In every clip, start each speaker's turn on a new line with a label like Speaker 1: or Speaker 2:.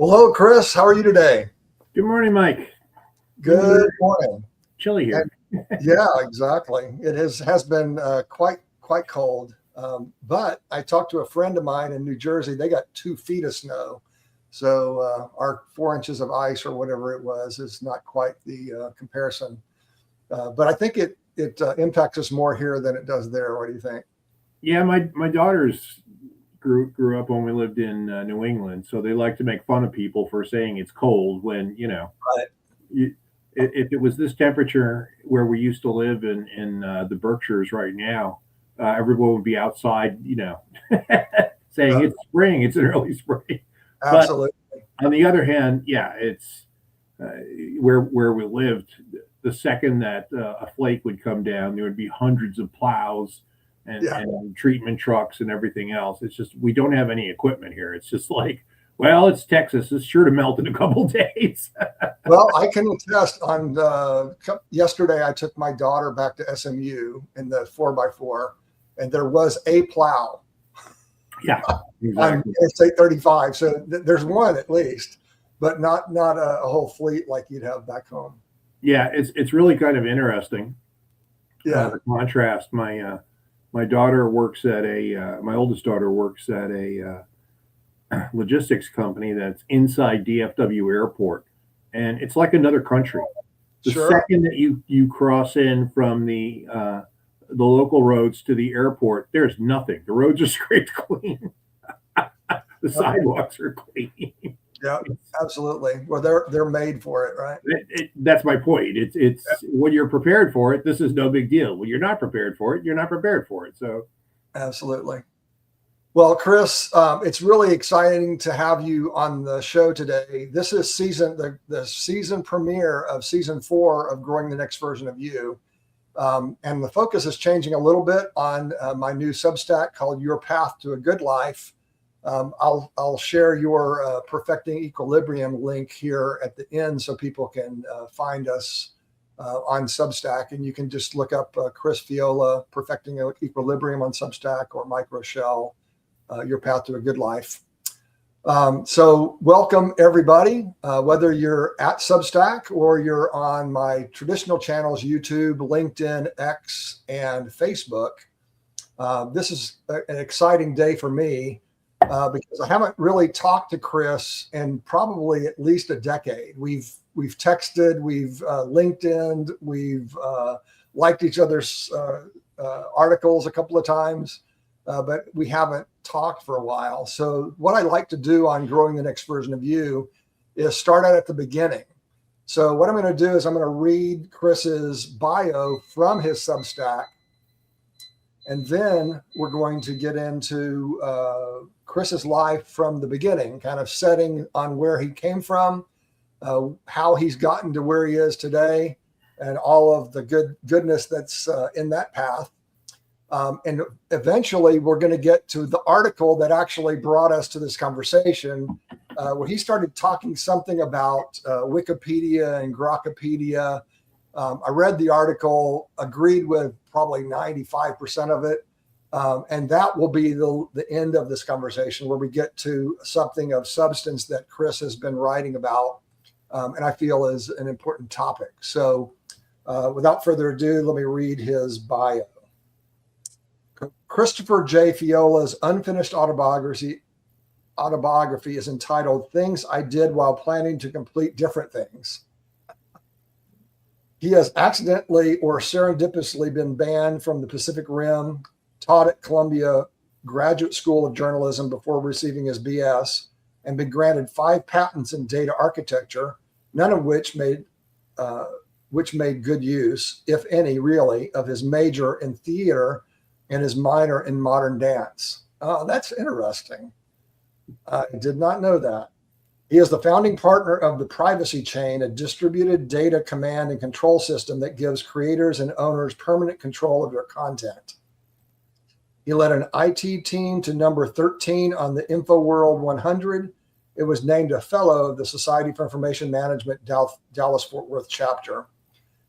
Speaker 1: Well, hello, Chris. How are you today?
Speaker 2: Good morning, Mike.
Speaker 1: Good morning.
Speaker 2: Chilly here.
Speaker 1: Yeah, exactly. It has been quite cold. But I talked to a friend of mine in New Jersey. They got 2 feet of snow, so our 4 inches of ice or whatever it was is not quite the comparison. But I think it impacts us more here than it does there. What do you think?
Speaker 2: Yeah, my daughters grew up when we lived in New England, so they like to make fun of people for saying it's cold when
Speaker 1: Right.
Speaker 2: you, if it was this temperature where we used to live in the Berkshires right now, everyone would be outside, saying
Speaker 1: Uh,
Speaker 2: it's spring, it's an early spring. But
Speaker 1: Absolutely.
Speaker 2: on the other hand, yeah, it's uh, where we lived. The second that a flake would come down, there would be hundreds of plows
Speaker 1: Yeah.
Speaker 2: and treatment trucks and everything else. It's just we don't have any equipment here. It's just like, well, it's Texas. It's sure to melt in a couple days.
Speaker 1: Well, I can attest on yesterday, I took my daughter back to SMU in the 4x4, and there was a plow
Speaker 2: Yeah,
Speaker 1: on
Speaker 2: exactly.
Speaker 1: Interstate 35. So there's one at least, but not a whole fleet like you'd have back home.
Speaker 2: Yeah, it's really kind of interesting.
Speaker 1: Yeah,
Speaker 2: The contrast. My daughter works at my oldest daughter works at a logistics company that's inside DFW Airport, and it's like another country. The
Speaker 1: sure.
Speaker 2: second that you cross in from the local roads to the airport, there's nothing. The roads are scraped clean. The
Speaker 1: Uh,
Speaker 2: sidewalks are clean.
Speaker 1: Yeah, absolutely. Well, they're made for it, right?
Speaker 2: That's my point. It's when you're prepared for it, this is no big deal. When you're not prepared for it, you're not prepared for it. So
Speaker 1: Absolutely. Well, Chris, it's really exciting to have you on the show today. This is the season premiere of season 4 of Growing the Next Version of You. And the focus is changing a little bit on my new Substack called Your Path to a Good Life. I'll share your Perfecting Equilibrium link here at the end so people can find us on Substack. And you can just look up Chris Feola, Perfecting Equilibrium on Substack, or Mike Rochelle, Your Path to a Good Life. So welcome everybody, whether you're at Substack or you're on my traditional channels, YouTube, LinkedIn, X, and Facebook. This is an exciting day for me because I haven't really talked to Chris in probably at least a decade. We've texted, we've LinkedIn'd, we've liked each other's articles a couple of times. But we haven't talked for a while. So what I like to do on Growing the Next Version of You is start out at the beginning. So what I'm going to do is I'm going to read Chris's bio from his Substack, and then we're going to get into Chris's life from the beginning, kind of setting on where he came from, how he's gotten to where he is today, and all of the goodness that's in that path. And eventually we're going to get to the article that actually brought us to this conversation, where he started talking something about Wikipedia and Grokpedia. I read the article, agreed with probably 95% of it. And that will be the end of this conversation, where we get to something of substance that Chris has been writing about, and I feel is an important topic. So without further ado, let me read his bio. Christopher J. Feola's unfinished autobiography is entitled Things I Did While Planning to Complete Different Things. He has accidentally or serendipitously been banned from the Pacific Rim, taught at Columbia Graduate School of Journalism before receiving his BS, and been granted 5 patents in data architecture, none of which made good use, if any, really, of his major in theater and his minor in modern dance. Oh, that's interesting. I did not know that. He is the founding partner of the Privacy Chain, a distributed data command and control system that gives creators and owners permanent control of their content. He led an IT team to number 13 on the InfoWorld 100. It was named a fellow of the Society for Information Management Dallas-Fort Worth chapter.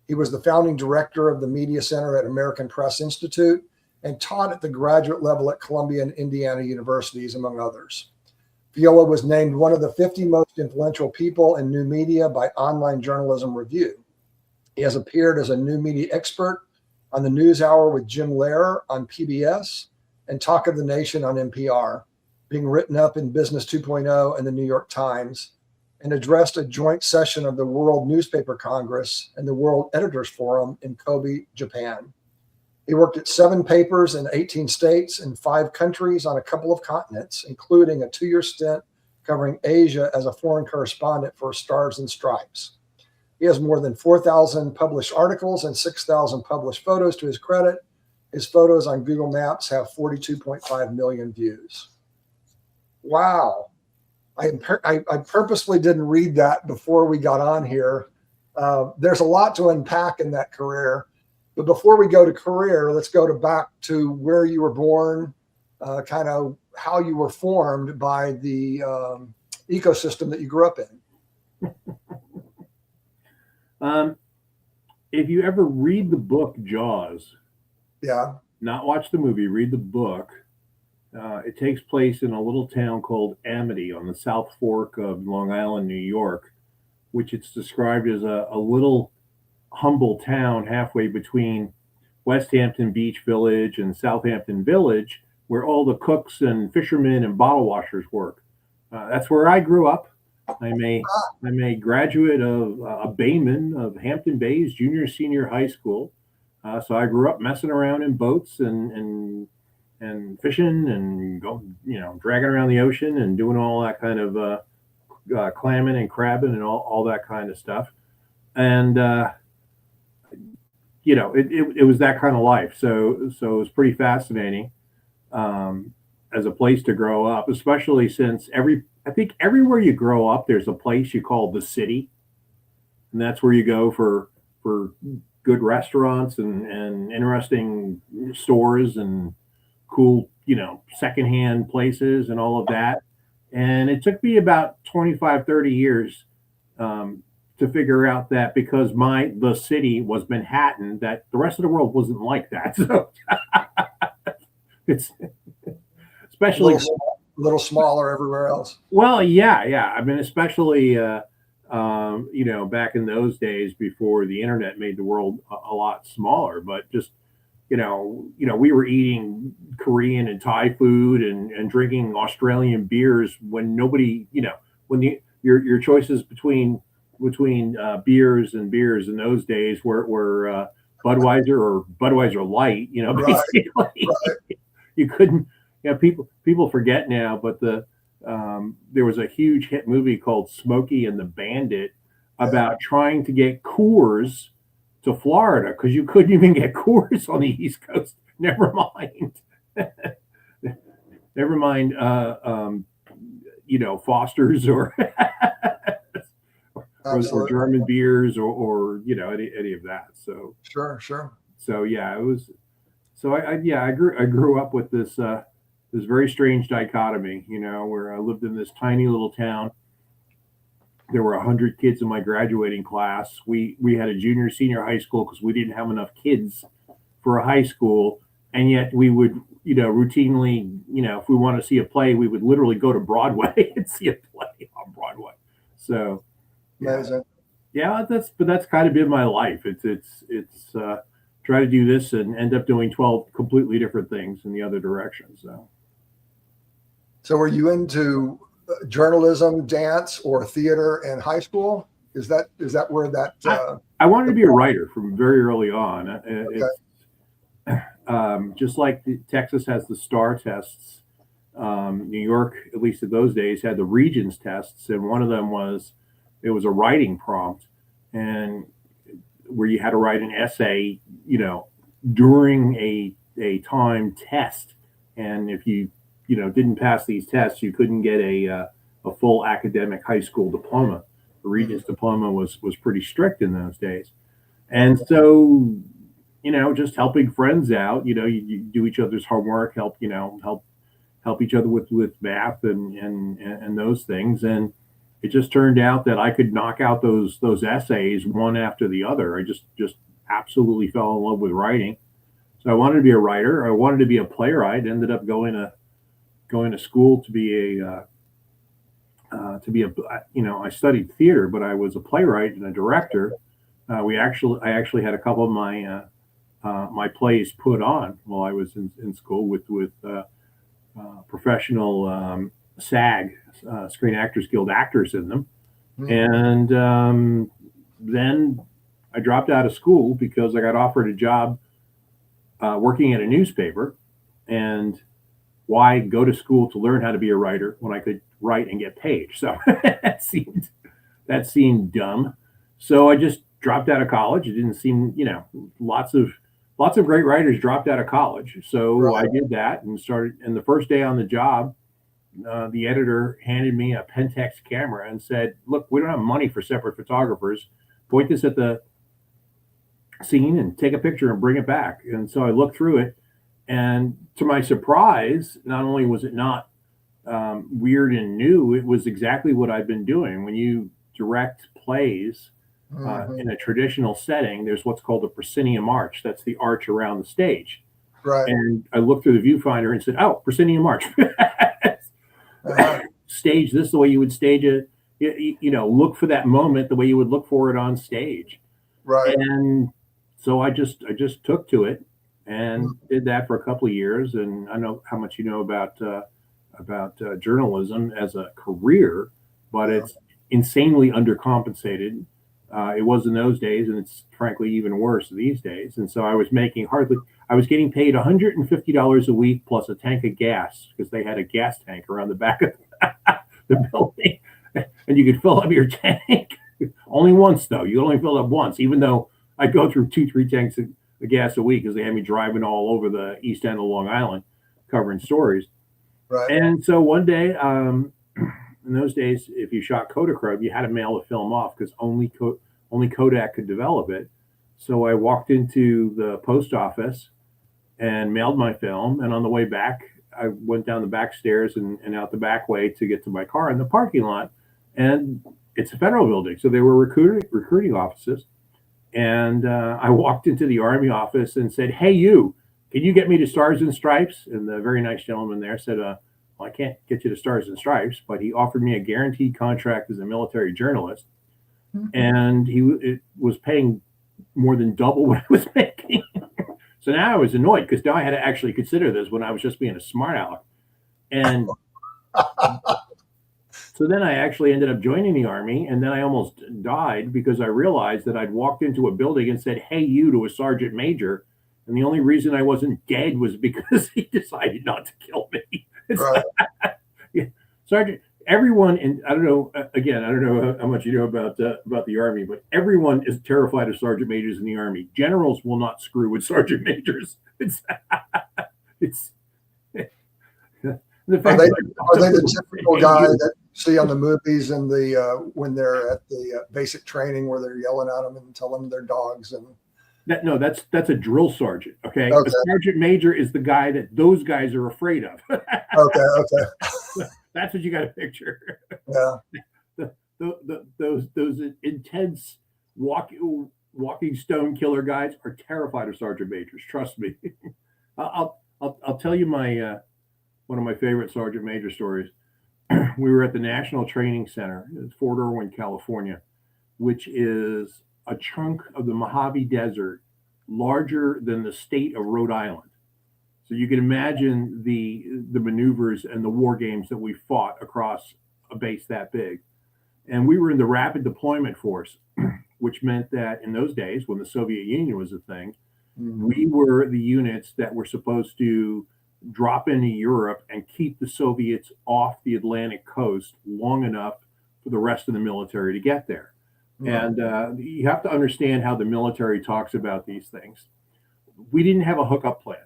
Speaker 1: He was the founding director of the Media Center at American Press Institute and taught at the graduate level at Columbia and Indiana universities, among others. Feola was named one of the 50 most influential people in new media by Online Journalism Review. He has appeared as a new media expert on the News Hour with Jim Lehrer on PBS and Talk of the Nation on NPR, being written up in Business 2.0 and the New York Times, and addressed a joint session of the World Newspaper Congress and the World Editors Forum in Kobe, Japan. He worked at 7 papers in 18 states and 5 countries on a couple of continents, including a 2-year stint covering Asia as a foreign correspondent for Stars and Stripes. He has more than 4,000 published articles and 6,000 published photos to his credit. His photos on Google Maps have 42.5 million views. Wow. I purposely didn't read that before we got on here. There's a lot to unpack in that career. But before we go to career, let's go back to where you were born, kind of how you were formed by the ecosystem that you grew up in.
Speaker 2: If you ever read the book Jaws,
Speaker 1: yeah,
Speaker 2: not watch the movie, read the book. It takes place in a little town called Amity on the South Fork of Long Island, New York, which it's described as a little humble town halfway between West Hampton Beach Village and Southampton Village, where all the cooks and fishermen and bottle washers work. That's where I grew up. I'm a graduate of a Bayman of Hampton Bays Junior Senior High School. So I grew up messing around in boats and fishing and dragging around the ocean and doing all that kind of clamming and crabbing and all that kind of stuff. And it was that kind of life. So it was pretty fascinating as a place to grow up, especially since I think everywhere you grow up, there's a place you call the city, and that's where you go for good restaurants and interesting stores and cool, secondhand places and all of that. And it took me about 25, 30 years to figure out that because the city was Manhattan, that the rest of the world wasn't like that. So it's especially
Speaker 1: a little smaller everywhere else.
Speaker 2: Well, yeah. I mean, especially back in those days before the internet made the world a lot smaller. But just we were eating Korean and Thai food and drinking Australian beers when nobody, when your choices between beers in those days were Budweiser or Budweiser Light, basically. Right. You couldn't, people forget now, but there was a huge hit movie called Smokey and the Bandit about trying to get Coors to Florida because you couldn't even get Coors on the East Coast. Never mind, Foster's or German beers or any of that. So
Speaker 1: sure.
Speaker 2: So yeah, it was. So I grew up with this very strange dichotomy, where I lived in this tiny little town. There were 100 kids in my graduating class. We had a junior senior high school because we didn't have enough kids for a high school, and yet we would routinely if we want to see a play, we would literally go to Broadway and see a play on Broadway. So yeah, that's kind of been my life. It's try to do this and end up doing 12 completely different things in the other direction.
Speaker 1: So were you into journalism, dance, or theater in high school? Is that where that?
Speaker 2: I wanted to be a writer from very early on.
Speaker 1: Okay.
Speaker 2: Just like Texas has the STAR tests, New York, at least in those days, had the Regents tests, and one of them was a writing prompt, and where you had to write an essay, during a timed test, and if you didn't pass these tests, you couldn't get a full academic high school diploma. The Regents diploma was pretty strict in those days, and so just helping friends out. You do each other's homework, help each other with math and those things, and it just turned out that I could knock out those essays one after the other. I just absolutely fell in love with writing. So I wanted to be a writer. I wanted to be a playwright. Ended up going to school to be to be I studied theater, but I was a playwright and a director. I actually had a couple of my plays put on while I was in school with professional SAG, Screen Actors Guild actors in them. And then I dropped out of school because I got offered a job working at a newspaper. And why go to school to learn how to be a writer when I could write and get paid? So that seemed dumb. So I just dropped out of college. It didn't seem, lots of great writers dropped out of college. So
Speaker 1: Right.
Speaker 2: I did that and started. And the first day on the job, the editor handed me a Pentax camera and said, "Look, we don't have money for separate photographers. Point this at the scene and take a picture and bring it back." And so I looked through it, and to my surprise, not only was it not weird and new, it was exactly what I've been doing. When you direct plays in a traditional setting, there's what's called a proscenium arch. That's the arch around the stage.
Speaker 1: Right.
Speaker 2: And I looked through the viewfinder and said, "Oh, proscenium arch." Stage this the way you would stage it. Look for that moment the way you would look for it on stage.
Speaker 1: Right.
Speaker 2: And so I just took to it and did that for a couple of years. And I know how much you know about journalism as a career, but it's insanely undercompensated. It was in those days, and it's frankly even worse these days. And so I was getting paid $150 a week plus a tank of gas, because they had a gas tank around the back of the building, and you could fill up your tank only once, though. You only fill up once, even though I'd go through 2-3 tanks of gas a week, because they had me driving all over the east end of Long Island covering stories.
Speaker 1: Right.
Speaker 2: And so one day, in those days, if you shot Kodachrome, you had to mail the film off, because only Kodak could develop it. So I walked into the post office and mailed my film. And on the way back, I went down the back stairs and out the back way to get to my car in the parking lot. And it's a federal building, so they were recruiting offices. And I walked into the Army office and said, "Hey, you, can you get me to Stars and Stripes?" And the very nice gentleman there said, "Well, I can't get you to Stars and Stripes," but he offered me a guaranteed contract as a military journalist. And it was paying more than double what I was making. So now I was annoyed, because now I had to actually consider this when I was just being a smart aleck. And so then I actually ended up joining the Army, and then I almost died because I realized that I'd walked into a building and said, "Hey, you," to a sergeant major. And the only reason I wasn't dead was because he decided not to kill me.
Speaker 1: Right.
Speaker 2: Yeah. Sergeant, everyone, and I don't know, again, I don't know how much you know about the Army, but everyone is terrified of sergeant majors in the Army. Generals will not screw with sergeant majors. It's the fact
Speaker 1: Are they the typical guy that you see on the movies and when they're at the basic training, where they're yelling at them and telling them they're dogs? And
Speaker 2: no, that's a drill sergeant. Okay? A sergeant major is the guy that those guys are afraid of.
Speaker 1: Okay.
Speaker 2: That's what you got to picture.
Speaker 1: Yeah.
Speaker 2: Those intense walking stone killer guys are terrified of sergeant majors. Trust me. I'll tell you one of my favorite sergeant major stories. We were at the National Training Center in Fort Irwin, California, which is a chunk of the Mojave Desert larger than the state of Rhode Island. So you can imagine the maneuvers and the war games that we fought across a base that big. And we were in the Rapid Deployment Force, which meant that in those days, when the Soviet Union was a thing, we were the units that were supposed to drop into Europe and keep the Soviets off the Atlantic coast long enough for the rest of the military to get there. And you have to understand how the military talks about these things. We didn't have a hookup plan.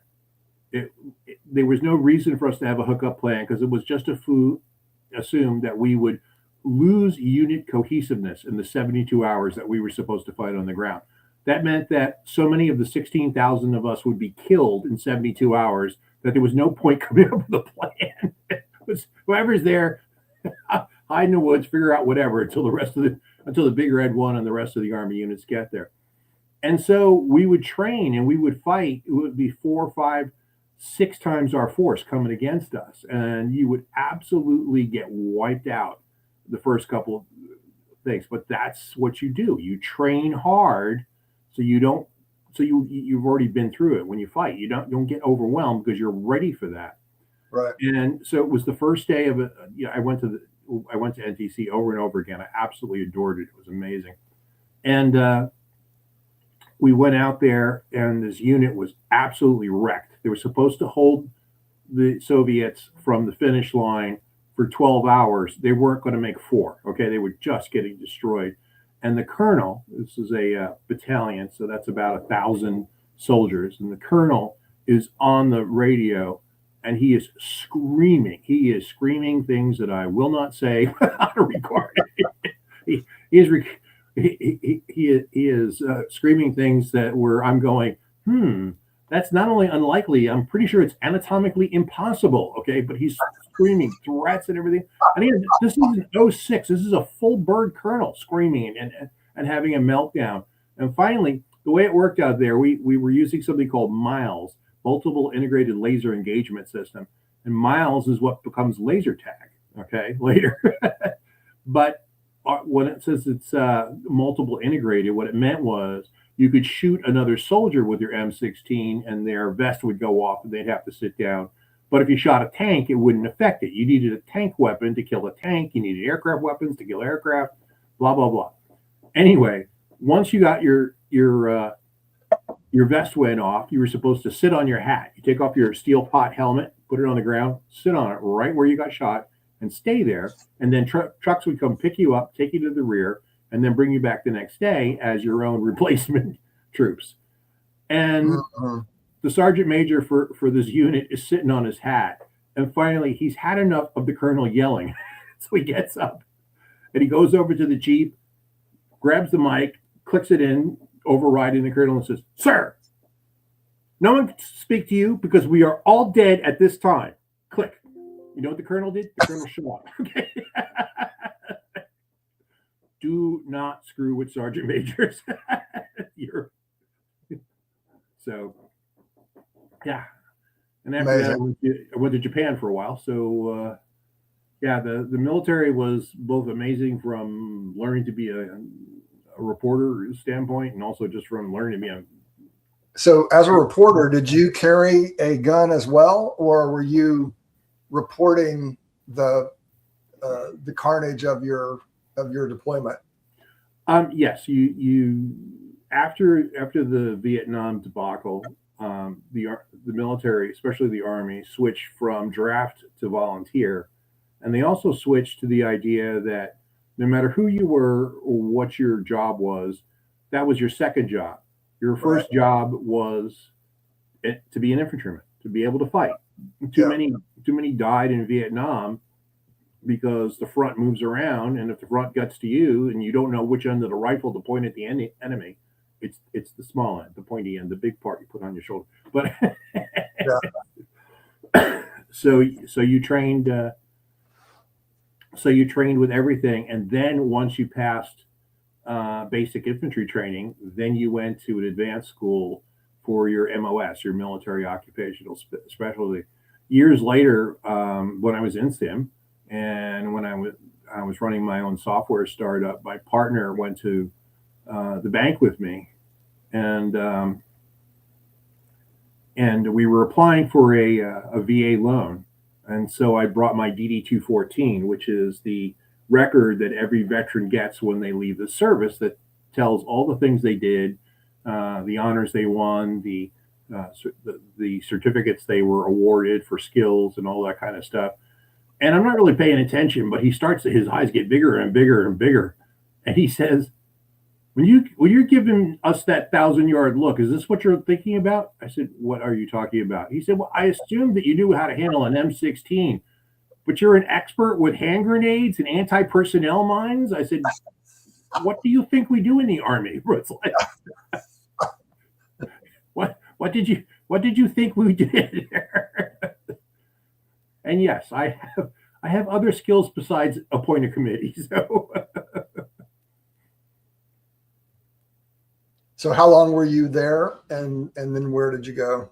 Speaker 2: There was no reason for us to have a hookup plan, because it was just assumed that we would lose unit cohesiveness in the 72 hours that we were supposed to fight on the ground. That meant that so many of the 16,000 of us would be killed in 72 hours that there was no point coming up with a plan. Whoever's there, hide in the woods, figure out whatever until the big red one and the rest of the Army units get there. And so we would train and we would fight. It would be 4, 5, 6 times our force coming against us, and you would absolutely get wiped out the first couple of things, but that's what you do. You train hard, so you don't. So you've already been through it. When you fight, you don't get overwhelmed because you're ready for that.
Speaker 1: Right.
Speaker 2: And so it was the first day of it. I went to NTC over and over again. I absolutely adored it. It was amazing. And we went out there, and this unit was absolutely wrecked. They were supposed to hold the Soviets from the finish line for 12 hours. They weren't going to make 4. Okay, they were just getting destroyed. And the colonel, this is a battalion, so that's about 1,000 soldiers, and the colonel is on the radio, and he is screaming. He is screaming things that I will not say on a recording. he, he is he is screaming things that were, I'm going, that's not only unlikely, I'm pretty sure it's anatomically impossible. Okay, but he's screaming threats and everything. And this is an '06. This is a full bird colonel screaming and having a meltdown. And finally, the way it worked out there, we were using something called MILES, Multiple Integrated Laser Engagement System. And MILES is what becomes laser tag, okay, later. But when it says it's multiple integrated, what it meant was you could shoot another soldier with your M16 and their vest would go off and they'd have to sit down. But if you shot a tank, it wouldn't affect it. You needed a tank weapon to kill a tank. You needed aircraft weapons to kill aircraft, blah, blah, blah. Anyway, once you got your vest went off, you were supposed to sit on your hat. You take off your steel pot helmet, put it on the ground, sit on it right where you got shot, and stay there. And then trucks would come pick you up, take you to the rear, and then bring you back the next day as your own replacement troops. And the sergeant major for this unit is sitting on his hat. And finally, he's had enough of the colonel yelling. So he gets up and he goes over to the Jeep, grabs the mic, clicks it in, overriding the colonel, and says, "Sir, no one can speak to you because we are all dead at this time." Click. You know what the colonel did? The colonel shot. Okay. Do not screw with sergeant majors. So, yeah. And after that, I went to Japan for a while. So, yeah, the military was both amazing from learning to be a reporter standpoint and also just from learning to be a.
Speaker 1: So, as a reporter, did you carry a gun as well, or were you reporting the carnage of your deployment?
Speaker 2: Yes, you after the Vietnam debacle, the military, especially the Army, switched from draft to volunteer, and they also switched to the idea that no matter who you were or what your job was, that was your second job. Your first job was to be an infantryman, to be able to fight. Too many died in Vietnam because the front moves around, and if the front gets to you and you don't know which end of the rifle to point at the enemy, it's the small end, the pointy end, the big part you put on your shoulder. But so you trained with everything, and then once you passed basic infantry training, then you went to an advanced school for your MOS, your military occupational specialty. Years later, when I was in STEM, and when I was running my own software startup, my partner went to the bank with me, and we were applying for a VA loan, and so I brought my DD-214, which is the record that every veteran gets when they leave the service, that tells all the things they did, the honors they won, the certificates they were awarded for skills, and all that kind of stuff. And I'm not really paying attention, but his eyes get bigger and bigger and bigger. And he says, when you're giving us that 1,000-yard look, is this what you're thinking about? I said, what are you talking about? He said, well, I assumed that you knew how to handle an M16, but you're an expert with hand grenades and anti-personnel mines. I said, what do you think we do in the Army? It's like, what did you think we did? And yes, I have other skills besides appoint a committee.
Speaker 1: So how long were you there, and then where did you go?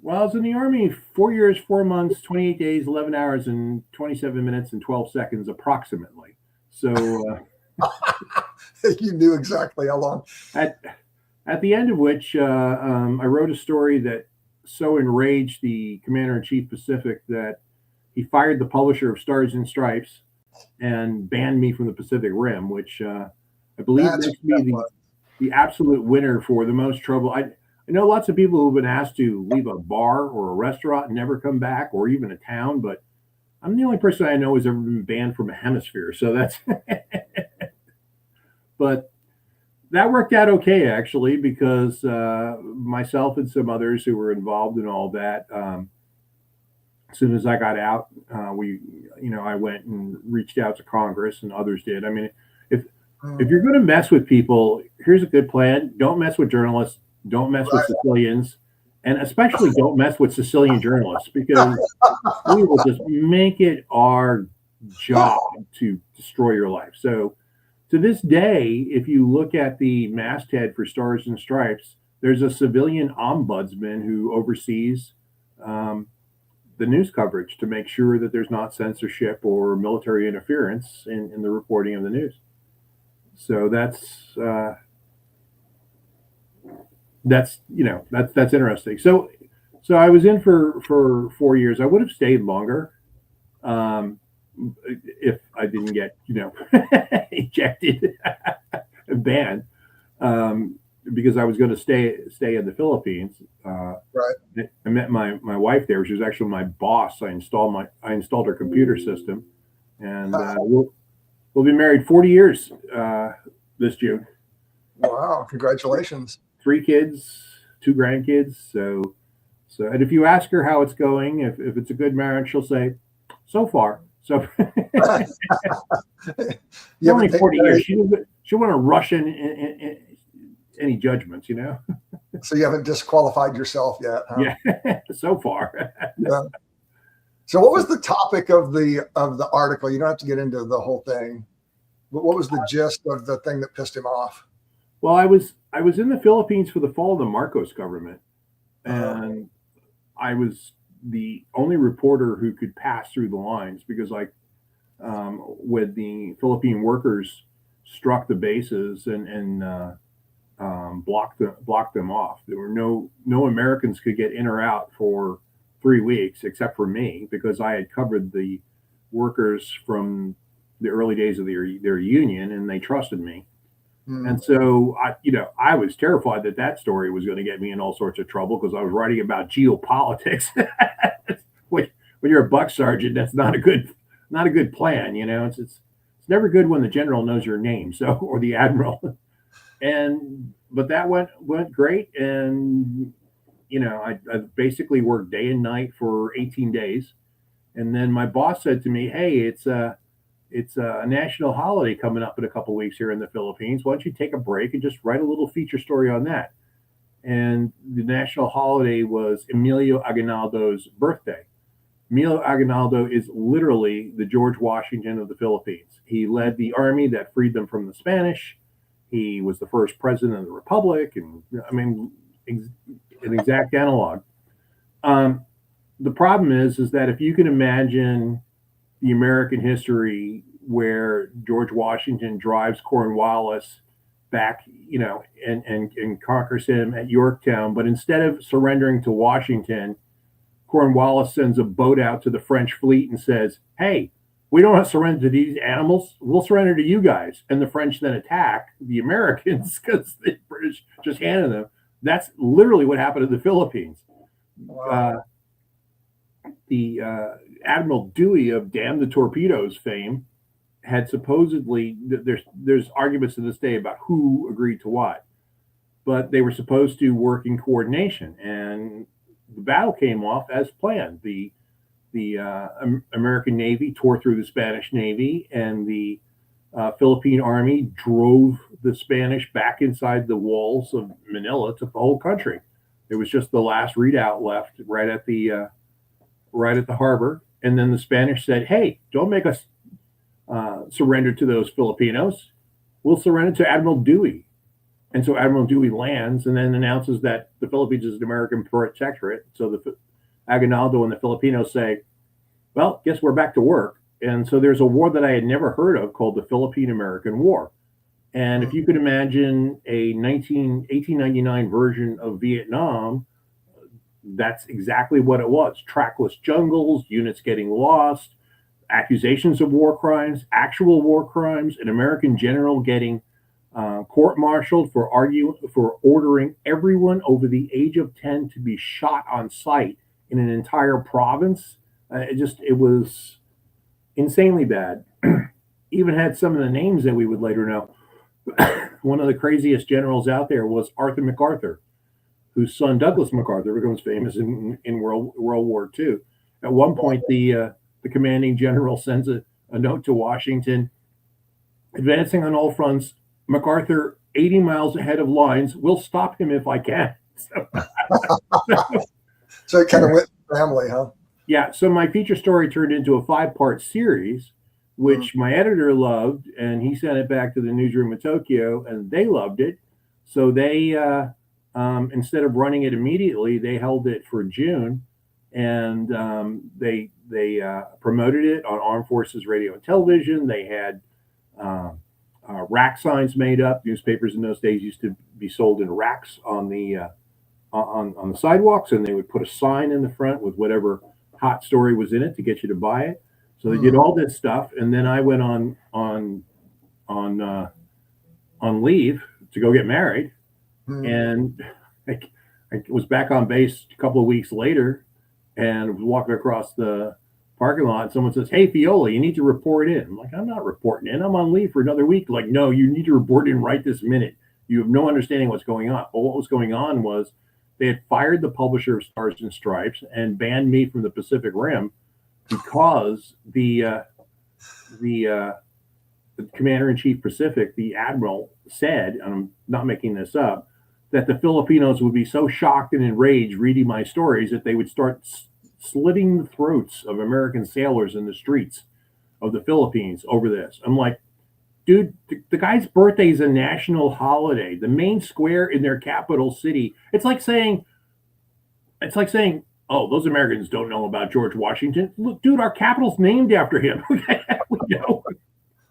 Speaker 2: Well, I was in the Army 4 years, 4 months, 28 days, 11 hours, and 27 minutes and 12 seconds approximately. So
Speaker 1: You knew exactly how long.
Speaker 2: at at the end of which, I wrote a story that so enraged the commander in chief Pacific that he fired the publisher of Stars and Stripes and banned me from the Pacific Rim, which I believe
Speaker 1: That's
Speaker 2: makes
Speaker 1: what that
Speaker 2: me
Speaker 1: was.
Speaker 2: the absolute winner for the most trouble. I know lots of people who've been asked to leave a bar or a restaurant and never come back, or even a town, but I'm the only person I know who's ever been banned from a hemisphere. So that's, but that worked out okay actually, because myself and some others who were involved in all that, as soon as I got out, I went and reached out to Congress, and others did. I mean, if
Speaker 1: Mm,
Speaker 2: if you're going to mess with people, here's a good plan: don't mess with journalists, don't mess with
Speaker 1: right.
Speaker 2: Sicilians, and especially don't mess with Sicilian journalists, because we will just make it our job to destroy your life. So to this day, if you look at the masthead for Stars and Stripes, there's a civilian ombudsman who oversees um, the news coverage to make sure that there's not censorship or military interference in the reporting of the news. So that's interesting. So I was in for 4 years. I would have stayed longer um, if I didn't get ejected and banned, um, because I was going to stay in the Philippines.
Speaker 1: Right.
Speaker 2: I met my wife there. She was actually my boss. I installed her computer system, and we'll be married 40 years this June.
Speaker 1: Wow. Congratulations.
Speaker 2: 3 kids, 2 grandkids. And if you ask her how it's going, if it's a good marriage, she'll say, "So far." So it's
Speaker 1: You haven't
Speaker 2: only
Speaker 1: taken
Speaker 2: 40 years.
Speaker 1: any,
Speaker 2: She want to rush in any judgments.
Speaker 1: so you haven't disqualified yourself yet, huh?
Speaker 2: Yeah, so far.
Speaker 1: Yeah. So what
Speaker 2: So,
Speaker 1: was the topic of the article? You don't have to get into the whole thing, but what was the gist of the thing that pissed him off?
Speaker 2: well, I was in the Philippines for the fall of the Marcos government,
Speaker 1: Uh,
Speaker 2: and I was the only reporter who could pass through the lines, because, like, when the Philippine workers struck the bases and blocked them off, there were no Americans could get in or out for 3 weeks except for me, because I had covered the workers from the early days of their union, and they trusted me.
Speaker 1: mm,
Speaker 2: And so I was terrified that that story was going to get me in all sorts of trouble, because I was writing about geopolitics. when, when you're a buck sergeant, that's not a good plan. It's never good when the general knows your name, so, or the admiral. And but that went great, and I basically worked day and night for 18 days, and then my boss said to me, "Hey, it's a national holiday coming up in a couple of weeks here in the Philippines. Why don't you take a break and just write a little feature story on that?" And the national holiday was Emilio Aguinaldo's birthday. Emilio Aguinaldo is literally the George Washington of the Philippines. He led the army that freed them from the Spanish. He was the first president of the republic, and I mean, an exact analog. Um, the problem is that if you can imagine the American history where George Washington drives Cornwallis back, and conquers him at Yorktown, but instead of surrendering to Washington, Cornwallis sends a boat out to the French fleet and says, "Hey, we don't have to surrender to these animals. We'll surrender to you guys." And the French then attack the Americans because the British just handed them. That's literally what happened in the Philippines.
Speaker 1: wow.
Speaker 2: Uh, the Admiral Dewey of Damn the Torpedoes fame had supposedly, there's arguments to this day about who agreed to what, but they were supposed to work in coordination, and the battle came off as planned. The American Navy tore through the Spanish Navy, and the Philippine Army drove the Spanish back inside the walls of Manila, took the whole country. It was just the last redoubt left right at the harbor, and then the Spanish said, "Hey, don't make us surrender to those Filipinos. We'll surrender to Admiral Dewey." And so Admiral Dewey lands and then announces that the Philippines is an American protectorate. So the Aguinaldo and the Filipinos say, well, guess we're back to work. And so there's a war that I had never heard of called the Philippine-American War. And if you could imagine a 1899 version of Vietnam, that's exactly what it was. Trackless jungles, units getting lost, accusations of war crimes, actual war crimes, an American general getting court-martialed for ordering everyone over the age of 10 to be shot on sight in an entire province. It was insanely bad. Even had some of the names that we would later know. One of the craziest generals out there was Arthur MacArthur, whose son Douglas MacArthur becomes famous in World War II. At one point, the commanding general sends a note to Washington, advancing on all fronts. MacArthur, 80 miles ahead of lines, will stop him if I can.
Speaker 1: So it kind of went family, huh?
Speaker 2: Yeah. So my feature story turned into a 5-part series, which my editor loved, and he sent it back to the newsroom of Tokyo, and they loved it. So they, instead of running it immediately, they held it for June, and they promoted it on Armed Forces Radio and Television. They had rack signs made up. Newspapers in those days used to be sold in racks on the sidewalks, and they would put a sign in the front with whatever hot story was in it to get you to buy it. So they did all this stuff, and then I went on leave to go get married, and I was back on base a couple of weeks later, and was walking across the parking lot. And someone says, "Hey, Feola, you need to report in." I'm like, "I'm not reporting in. I'm on leave for another week." Like, "No, you need to report in right this minute. You have no understanding what's going on." Well, what was going on was they had fired the publisher of Stars and Stripes and banned me from the Pacific Rim because the Commander-in-Chief Pacific, the Admiral, said, and I'm not making this up, that the Filipinos would be so shocked and enraged reading my stories that they would start slitting the throats of American sailors in the streets of the Philippines over this. I'm like, dude, the guy's birthday is a national holiday. The main square in their capital city. It's like saying, oh, those Americans don't know about George Washington. Look, dude, our capital's named after him. We know.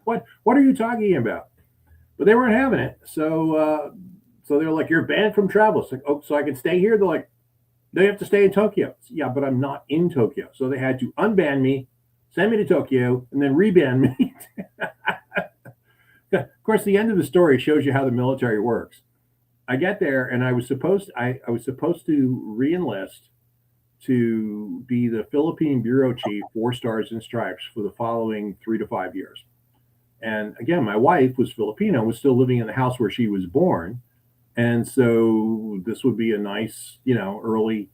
Speaker 2: What are you talking about? But they weren't having it. So they were like, "You're banned from travel." It's like, "Oh, so I can stay here?" They're like, "They have to stay in Tokyo." Yeah, but I'm not in Tokyo. So they had to unban me, send me to Tokyo, and then reban me. Of course, the end of the story shows you how the military works. I get there, and I was supposed to re-enlist to be the Philippine bureau chief for Stars and Stripes for the following 3 to 5 years. And again, my wife was Filipino, was still living in the house where she was born. And so this would be a nice, early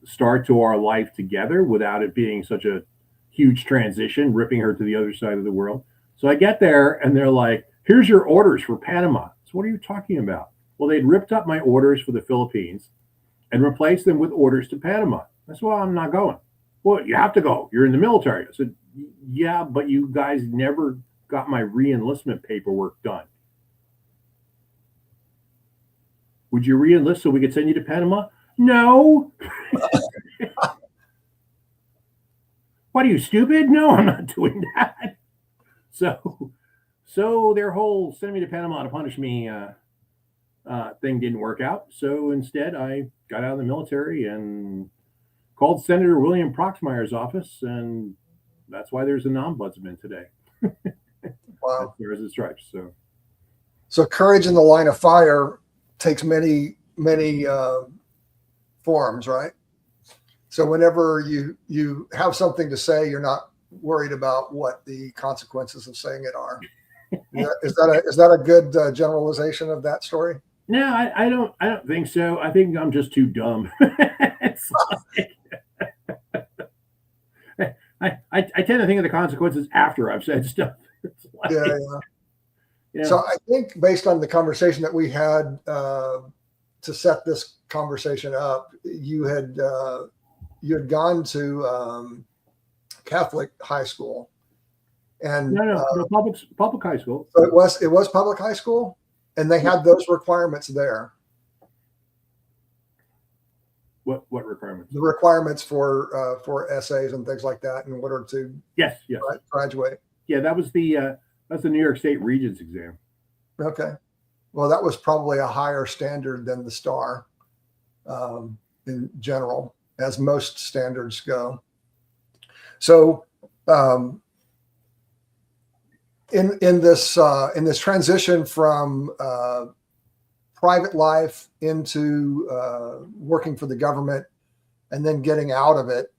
Speaker 2: start to our life together without it being such a huge transition, ripping her to the other side of the world. So I get there and they're like, "Here's your orders for Panama." So what are you talking about? Well, they'd ripped up my orders for the Philippines and replaced them with orders to Panama. I said, "Well, I'm not going." "Well, you have to go. You're in the military." I said, "Yeah, but you guys never got my re-enlistment paperwork done. Would you re-enlist so we could send you to Panama?" "No." "What are you, stupid?" "No, I'm not doing that." So their whole send me to Panama to punish me thing didn't work out. So instead, I got out of the military and called Senator William Proxmire's office, and that's why there's an ombudsman today.
Speaker 1: Wow.
Speaker 2: There's the Stripes.
Speaker 1: So courage in the line of fire takes many forms, right? So whenever you have something to say, you're not worried about what the consequences of saying it are. Is that a good generalization of that story?
Speaker 2: No, I don't think so. I think I'm just too dumb. It's like, I tend to think of the consequences after I've said stuff. Like,
Speaker 1: yeah. So I think based on the conversation that we had to set this conversation up, you had gone to Catholic high school, and
Speaker 2: no, public high school.
Speaker 1: So it was public high school. And they had those requirements there.
Speaker 2: What requirements?
Speaker 1: The requirements for essays and things like that in order to
Speaker 2: Yes.
Speaker 1: graduate.
Speaker 2: Yeah, that's the New York State Regents exam.
Speaker 1: Okay. Well, that was probably a higher standard than the STAR in general, as most standards go. So in this transition from private life into working for the government and then getting out of it,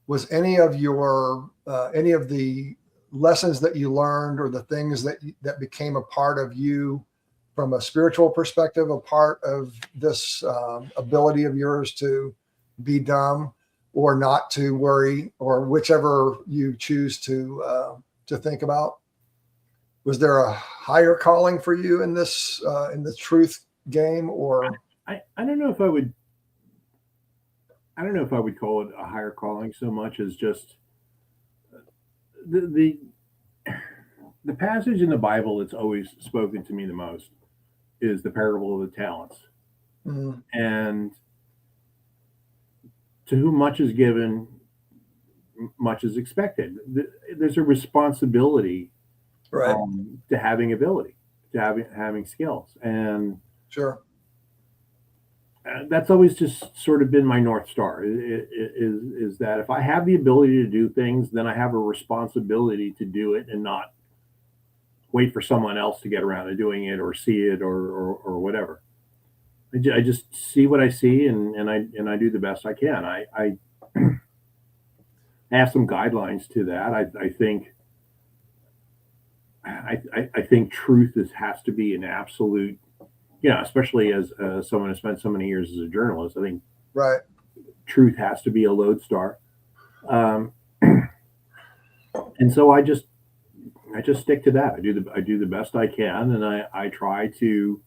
Speaker 1: was any of the lessons that you learned or the things that became a part of you from a spiritual perspective, a part of this ability of yours to be dumb or not to worry, or whichever you choose to think about? Was there a higher calling for you in this in the truth game, or
Speaker 2: I don't know if I would call it a higher calling so much as just the passage in the Bible that's always spoken to me the most is the parable of the talents.
Speaker 1: mm,
Speaker 2: And to whom much is given, much is expected. There's a responsibility
Speaker 1: right?
Speaker 2: to having ability, to having skills, and
Speaker 1: Sure.
Speaker 2: that's always just sort of been my North Star. Is that if I have the ability to do things, then I have a responsibility to do it and not wait for someone else to get around to doing it or see it or whatever. I just see what I see and I do the best I can. I have some guidelines to that. I think truth has to be an absolute, especially as someone who spent so many years as a journalist. I think
Speaker 1: Right.
Speaker 2: truth has to be a lodestar, and so I just stick to that. I do the best I can, and I try to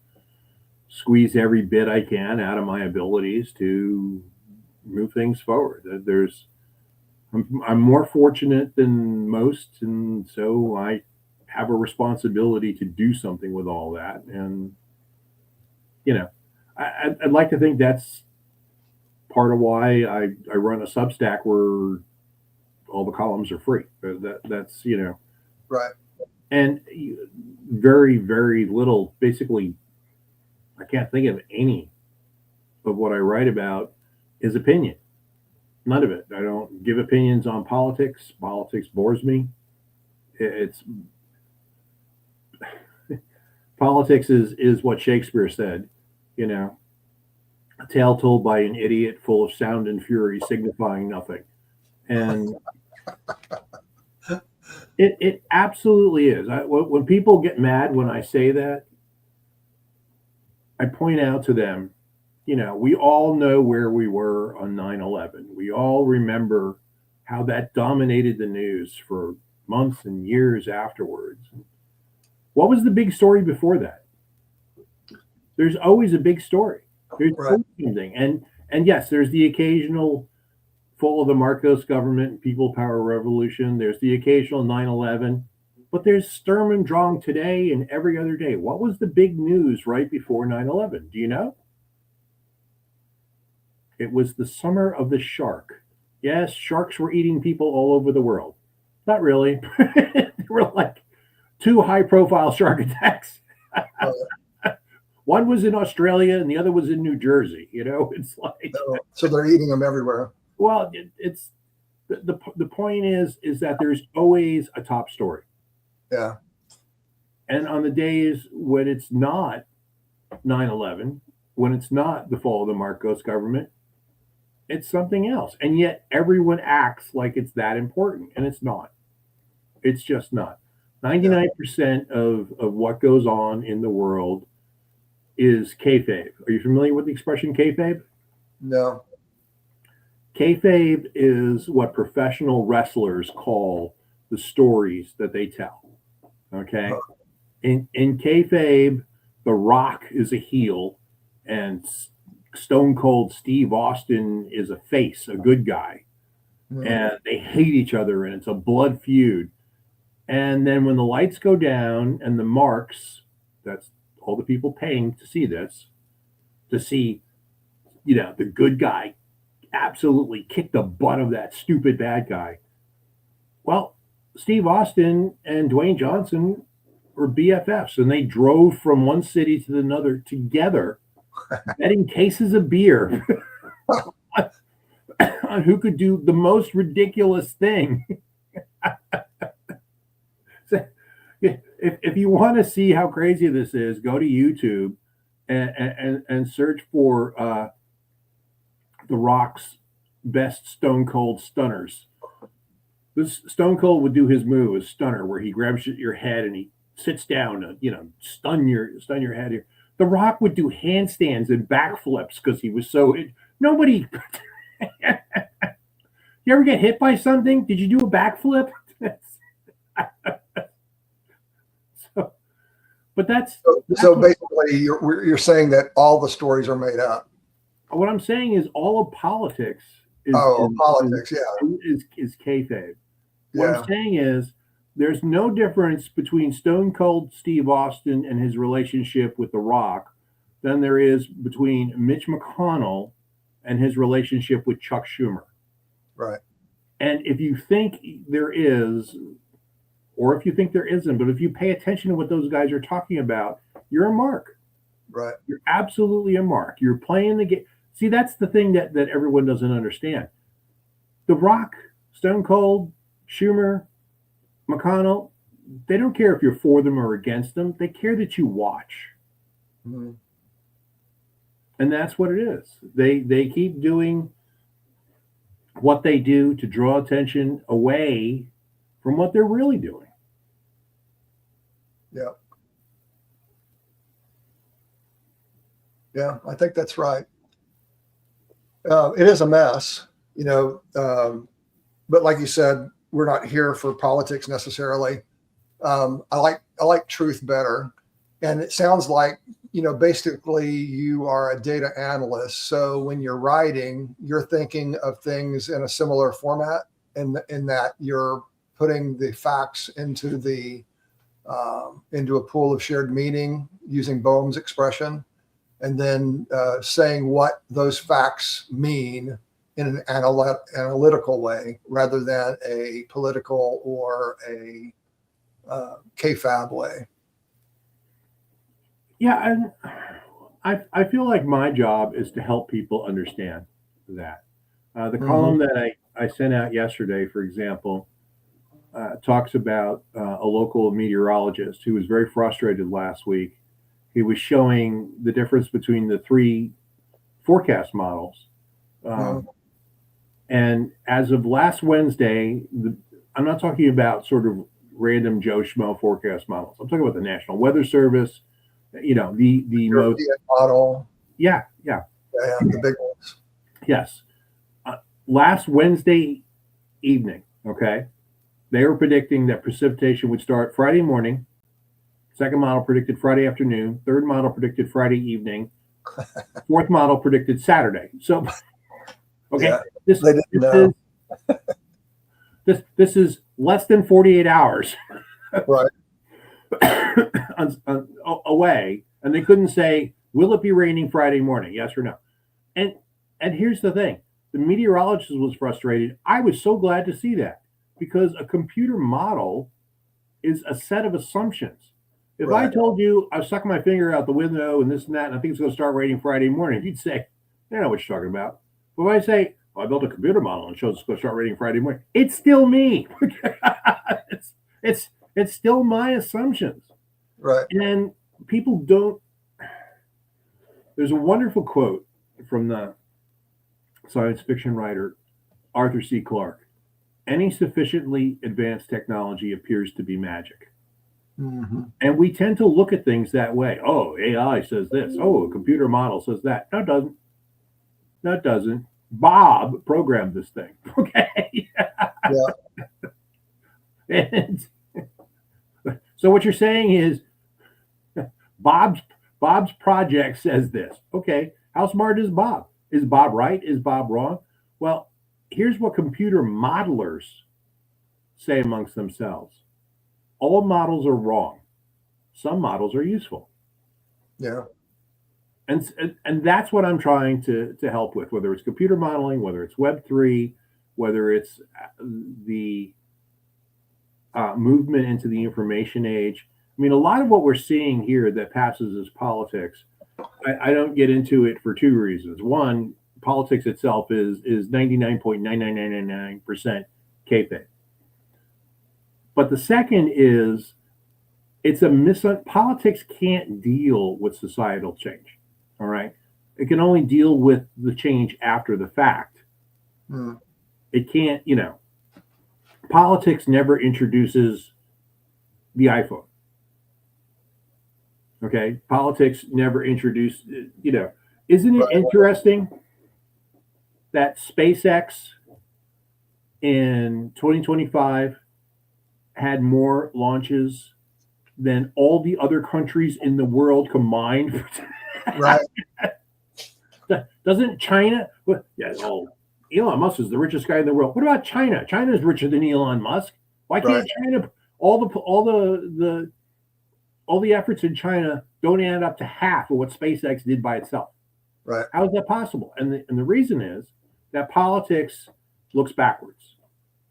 Speaker 2: squeeze every bit I can out of my abilities to move things forward. I'm more fortunate than most, and so I have a responsibility to do something with all that. And I'd like to think that's part of why I run a Substack where all the columns are free. That's
Speaker 1: Right.
Speaker 2: and very very little. Basically, I can't think of any of what I write about is opinion. None of it. I don't give opinions on politics. Politics bores me. It's politics is what Shakespeare said, a tale told by an idiot full of sound and fury signifying nothing. And it absolutely is. When people get mad when I say that, I point out to them, we all know where we were on 9/11. We all remember how that dominated the news for months and years afterwards. What was the big story before that? There's always a big story. There's
Speaker 1: Right.
Speaker 2: something. And yes, there's the occasional fall of the Marcos government and people power revolution. There's the occasional 9/11. But there's Sturm und Drang today and every other day. What was the big news right before 9/11? Do you know? It was the summer of the shark. Yes, sharks were eating people all over the world. Not really. There were like 2 high profile shark attacks. One was in Australia and the other was in New Jersey. It's like,
Speaker 1: So they're eating them everywhere.
Speaker 2: well, it's the point is that there's always a top story.
Speaker 1: Yeah.
Speaker 2: And on the days when it's not 9/11, when it's not the fall of the Marcos government, it's something else. And yet everyone acts like it's that important, and it's not. It's just not. 99% of what goes on in the world is kayfabe. Are you familiar with the expression kayfabe?
Speaker 1: No.
Speaker 2: Kayfabe is what professional wrestlers call the stories that they tell. Okay?
Speaker 1: Huh.
Speaker 2: In kayfabe, The Rock is a heel, and Stone Cold Steve Austin is a face, a good guy. And they hate each other, and it's a blood feud. And then when the lights go down and the marks, that's all the people paying to see this, to see, the good guy absolutely kick the butt of that stupid bad guy. Well, Steve Austin and Dwayne Johnson were BFFs, and they drove from one city to another together, betting cases of beer on who could do the most ridiculous thing. So, if you want to see how crazy this is, go to YouTube and search for The Rock's best Stone Cold stunners. This Stone Cold would do his move, a stunner, where he grabs your head and he sits down to stun your head here. The Rock would do handstands and backflips because he was so nobody. You ever get hit by something? Did you do a backflip? So, but that's
Speaker 1: so basically you're saying that all the stories are made up.
Speaker 2: What I'm saying is all of politics
Speaker 1: politics,
Speaker 2: is kayfabe.
Speaker 1: Yeah.
Speaker 2: What I'm saying is there's no difference between Stone Cold Steve Austin and his relationship with The Rock than there is between Mitch McConnell and his relationship with Chuck Schumer.
Speaker 1: Right.
Speaker 2: And if you think there is, or if you think there isn't, but if you pay attention to what those guys are talking about, you're a mark.
Speaker 1: Right.
Speaker 2: You're absolutely a mark. You're playing the game. See, that's the thing that everyone doesn't understand. The Rock, Stone Cold, Schumer, McConnell, they don't care if you're for them or against them. They care that you watch.
Speaker 1: Mm-hmm.
Speaker 2: And that's what it is. They keep doing what they do to draw attention away from what they're really doing.
Speaker 1: Yeah. Yeah, I think that's right. It is a mess, but like you said, we're not here for politics necessarily. I like truth better, and it sounds like basically you are a data analyst. So when you're writing, you're thinking of things in a similar format, in that you're putting the facts into a pool of shared meaning using Boehm's expression, and then saying what those facts mean in an analytical way rather than a political or a KFAB way.
Speaker 2: Yeah, and I feel like my job is to help people understand that. The column that I sent out yesterday, for example, talks about a local meteorologist who was very frustrated last week. He was showing the difference between the three forecast models. And as of last Wednesday, I'm not talking about sort of random Joe Schmo forecast models. I'm talking about the National Weather Service, the most
Speaker 1: model.
Speaker 2: Yeah,
Speaker 1: the big ones.
Speaker 2: Yes. Last Wednesday evening, okay, they were predicting that precipitation would start Friday morning. Second model predicted Friday afternoon. Third model predicted Friday evening. Fourth model predicted Saturday. So, okay,
Speaker 1: yeah,
Speaker 2: this is less than 48 hours
Speaker 1: right
Speaker 2: away, and they couldn't say, will it be raining Friday morning? Yes or no. And here's the thing: the meteorologist was frustrated. I was so glad to see that, because a computer model is a set of assumptions. If I told you I stuck my finger out the window and this and that, and I think it's going to start raining Friday morning, you'd say, I don't know what you're talking about. But if I say, I built a computer model and shows it's going to start raining Friday morning, it's still me. it's still my assumptions.
Speaker 1: Right.
Speaker 2: And people don't. There's a wonderful quote from the science fiction writer Arthur C. Clarke. Any sufficiently advanced technology appears to be magic.
Speaker 1: Mm-hmm.
Speaker 2: And we tend to look at things that way. Oh, AI says this. Oh, a computer model says that. No, it doesn't. No, it doesn't. Bob programmed this thing. Okay.
Speaker 1: Yeah.
Speaker 2: And so what you're saying is Bob's project says this. Okay. How smart is Bob? Is Bob right? Is Bob wrong? Well, here's what computer modelers say amongst themselves. All models are wrong. Some models are useful.
Speaker 1: Yeah.
Speaker 2: And that's what I'm trying to help with, whether it's computer modeling, whether it's Web3, whether it's the movement into the information age. I mean, a lot of what we're seeing here that passes as politics, I don't get into it for two reasons. One, politics itself is 99.99999% kayfabe. But the second is it's politics can't deal with societal change. All right. It can only deal with the change after the fact.
Speaker 1: Mm.
Speaker 2: It can't, politics never introduces the iPhone. Okay. Politics never introduced, isn't it
Speaker 1: Right.
Speaker 2: interesting that SpaceX in 2025 had more launches than all the other countries in the world combined?
Speaker 1: Right.
Speaker 2: Doesn't China? Yeah, Elon Musk is the richest guy in the world. What about China? China's richer than Elon Musk. Why can't
Speaker 1: Right.
Speaker 2: China? All the efforts in China don't add up to half of what SpaceX did by itself.
Speaker 1: Right.
Speaker 2: How is that possible? And the reason is that politics looks backwards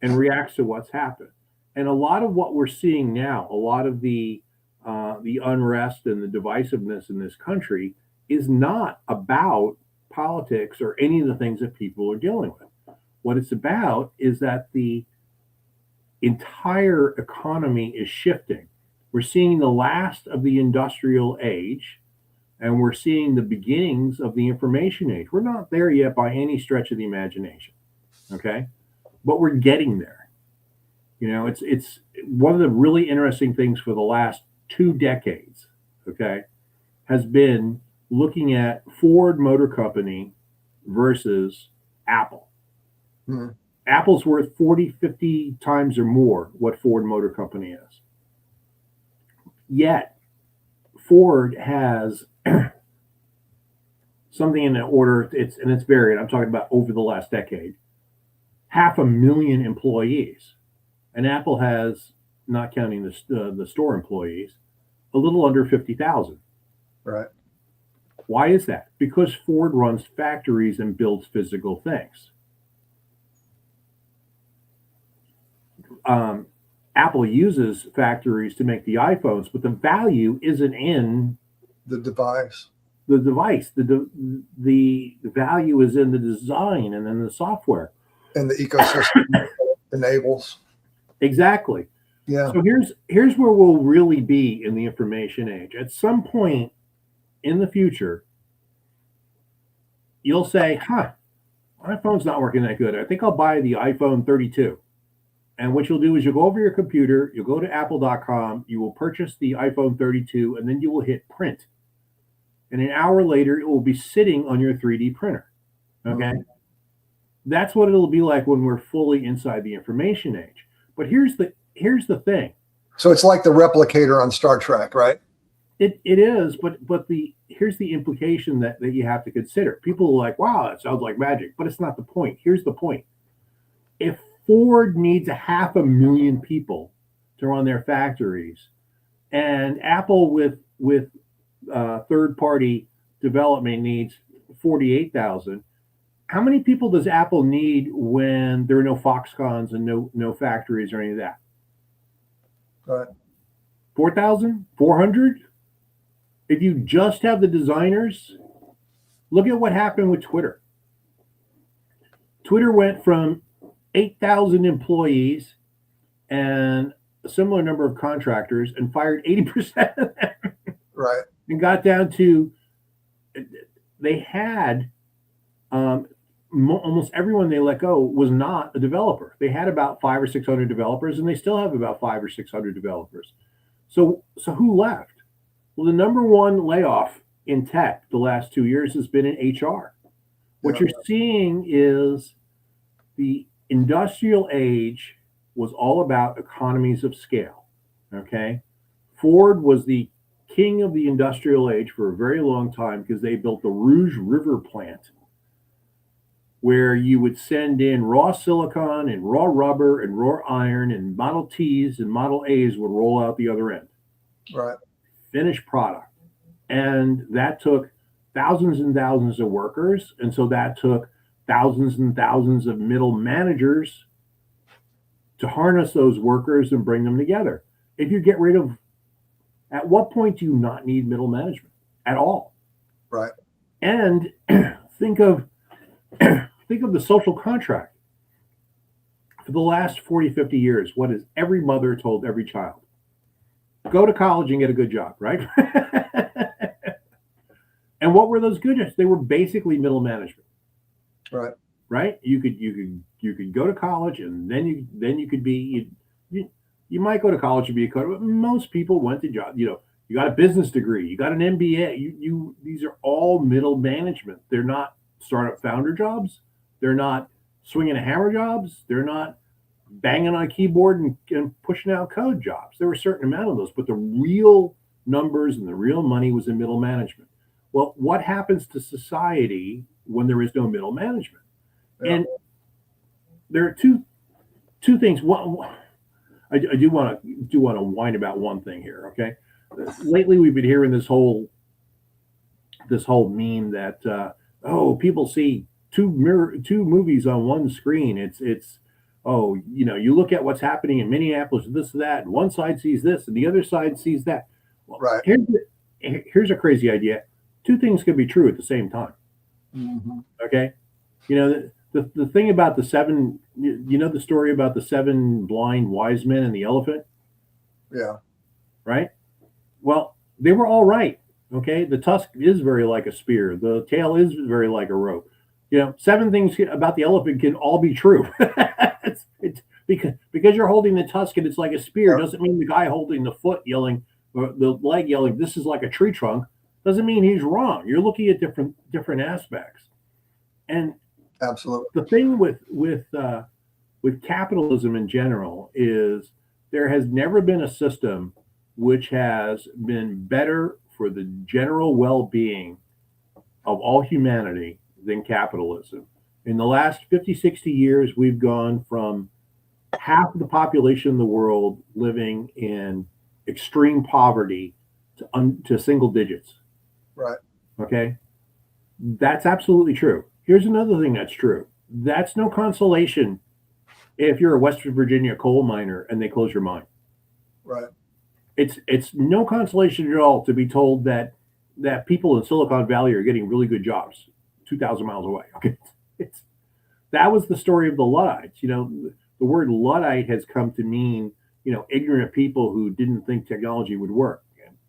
Speaker 2: and reacts to what's happened. And a lot of what we're seeing now, a lot of the unrest and the divisiveness in this country is not about politics or any of the things that people are dealing with. What it's about is that the entire economy is shifting. We're seeing the last of the industrial age, and we're seeing the beginnings of the information age. We're not there yet by any stretch of the imagination, okay? But we're getting there. It's one of the really interesting things for the last 2 decades, okay, has been looking at Ford Motor Company versus Apple.
Speaker 1: Mm.
Speaker 2: Apple's worth 40, 50 times or more what Ford Motor Company is. Yet, Ford has something in the order, it's varied. I'm talking about over the last decade, 500,000 employees. And Apple has, not counting the store employees, a little under 50,000.
Speaker 1: Right.
Speaker 2: Why is that? Because Ford runs factories and builds physical things. Apple uses factories to make the iPhones, but the value isn't in
Speaker 1: The device.
Speaker 2: the device. The value is in the design and in the software.
Speaker 1: And the ecosystem enables.
Speaker 2: Exactly.
Speaker 1: Yeah.
Speaker 2: So here's where we'll really be in the information age. At some point in the future, you'll say, my phone's not working that good. I think I'll buy the iPhone 32. And what you'll do is you'll go over your computer, you'll go to apple.com, you will purchase the iPhone 32, and then you will hit print. And an hour later, it will be sitting on your 3D printer. Okay? Mm-hmm. That's what it'll be like when we're fully inside the information age. But here's the thing.
Speaker 1: So it's like the replicator on Star Trek, right?
Speaker 2: It is, but here's the implication that you have to consider. People are like, wow, that sounds like magic, but it's not the point. Here's the point. If Ford needs 500,000 people to run their factories, and Apple with third-party development needs 48,000. How many people does Apple need when there are no Foxcons and no factories or any of that?
Speaker 1: Right.
Speaker 2: 4,000? 400? If you just have the designers, look at what happened with Twitter. Twitter went from 8,000 employees and a similar number of contractors and fired 80% of them.
Speaker 1: Right.
Speaker 2: And got down to, they had almost everyone they let go was not a developer. They had about 500 or 600 developers, and they still have about 500 or 600 developers. So who left? Well, the number one layoff in tech the last 2 years has been in HR. What you're seeing is the industrial age was all about economies of scale. Okay, Ford was the king of the industrial age for a very long time because they built the Rouge River plant, where you would send in raw silicon and raw rubber and raw iron, and Model Ts and Model As would roll out the other end.
Speaker 1: Right.
Speaker 2: Finished product. And that took thousands and thousands of workers. And so that took thousands and thousands of middle managers to harness those workers and bring them together. If you get rid of, at what point do you not need middle management at all?
Speaker 1: Right.
Speaker 2: And think of think of the social contract. For the last 40, 50 years, what has every mother told every child? Go to college and get a good job, right? And what were those good jobs? They were basically middle management.
Speaker 1: Right.
Speaker 2: Right? You could go to college, and then you could be you might go to college and be a coder, but most people went to job. You got a business degree, you got an MBA. These are all middle management. They're not startup founder jobs. They're not swinging a hammer jobs. They're not banging on a keyboard and pushing out code jobs. There were a certain amount of those, but the real numbers and the real money was in middle management. Well, what happens to society when there is no middle management?
Speaker 1: Yeah.
Speaker 2: And there are two things. One, I do want to whine about one thing here. Okay, lately we've been hearing this whole meme that people see two movies on one screen. It's you look at what's happening in Minneapolis, this and that, and one side sees this and the other side sees that. Well,
Speaker 1: right.
Speaker 2: Here's a crazy idea. Two things can be true at the same time.
Speaker 1: Mm-hmm.
Speaker 2: Okay, the thing about the seven, the story about the seven blind wise men and the elephant?
Speaker 1: Yeah.
Speaker 2: Right? Well, they were all right. Okay. The tusk is very like a spear. The tail is very like a rope. Seven things about the elephant can all be true. it's because you're holding the tusk and it's like a spear doesn't mean the guy holding the foot yelling, or the leg yelling, this is like a tree trunk, doesn't mean he's wrong. You're looking at different aspects. And
Speaker 1: absolutely,
Speaker 2: the thing with capitalism in general is there has never been a system which has been better for the general well-being of all humanity than capitalism. In the last 50, 60 years, we've gone from half of the population in the world living in extreme poverty to single digits.
Speaker 1: Right.
Speaker 2: Okay. That's absolutely true. Here's another thing that's true. That's no consolation if you're a West Virginia coal miner and they close your mine.
Speaker 1: Right.
Speaker 2: It's no consolation at all to be told that people in Silicon Valley are getting really good jobs 2,000 miles away. Okay. That was the story of the Luddites. The word Luddite has come to mean, ignorant people who didn't think technology would work.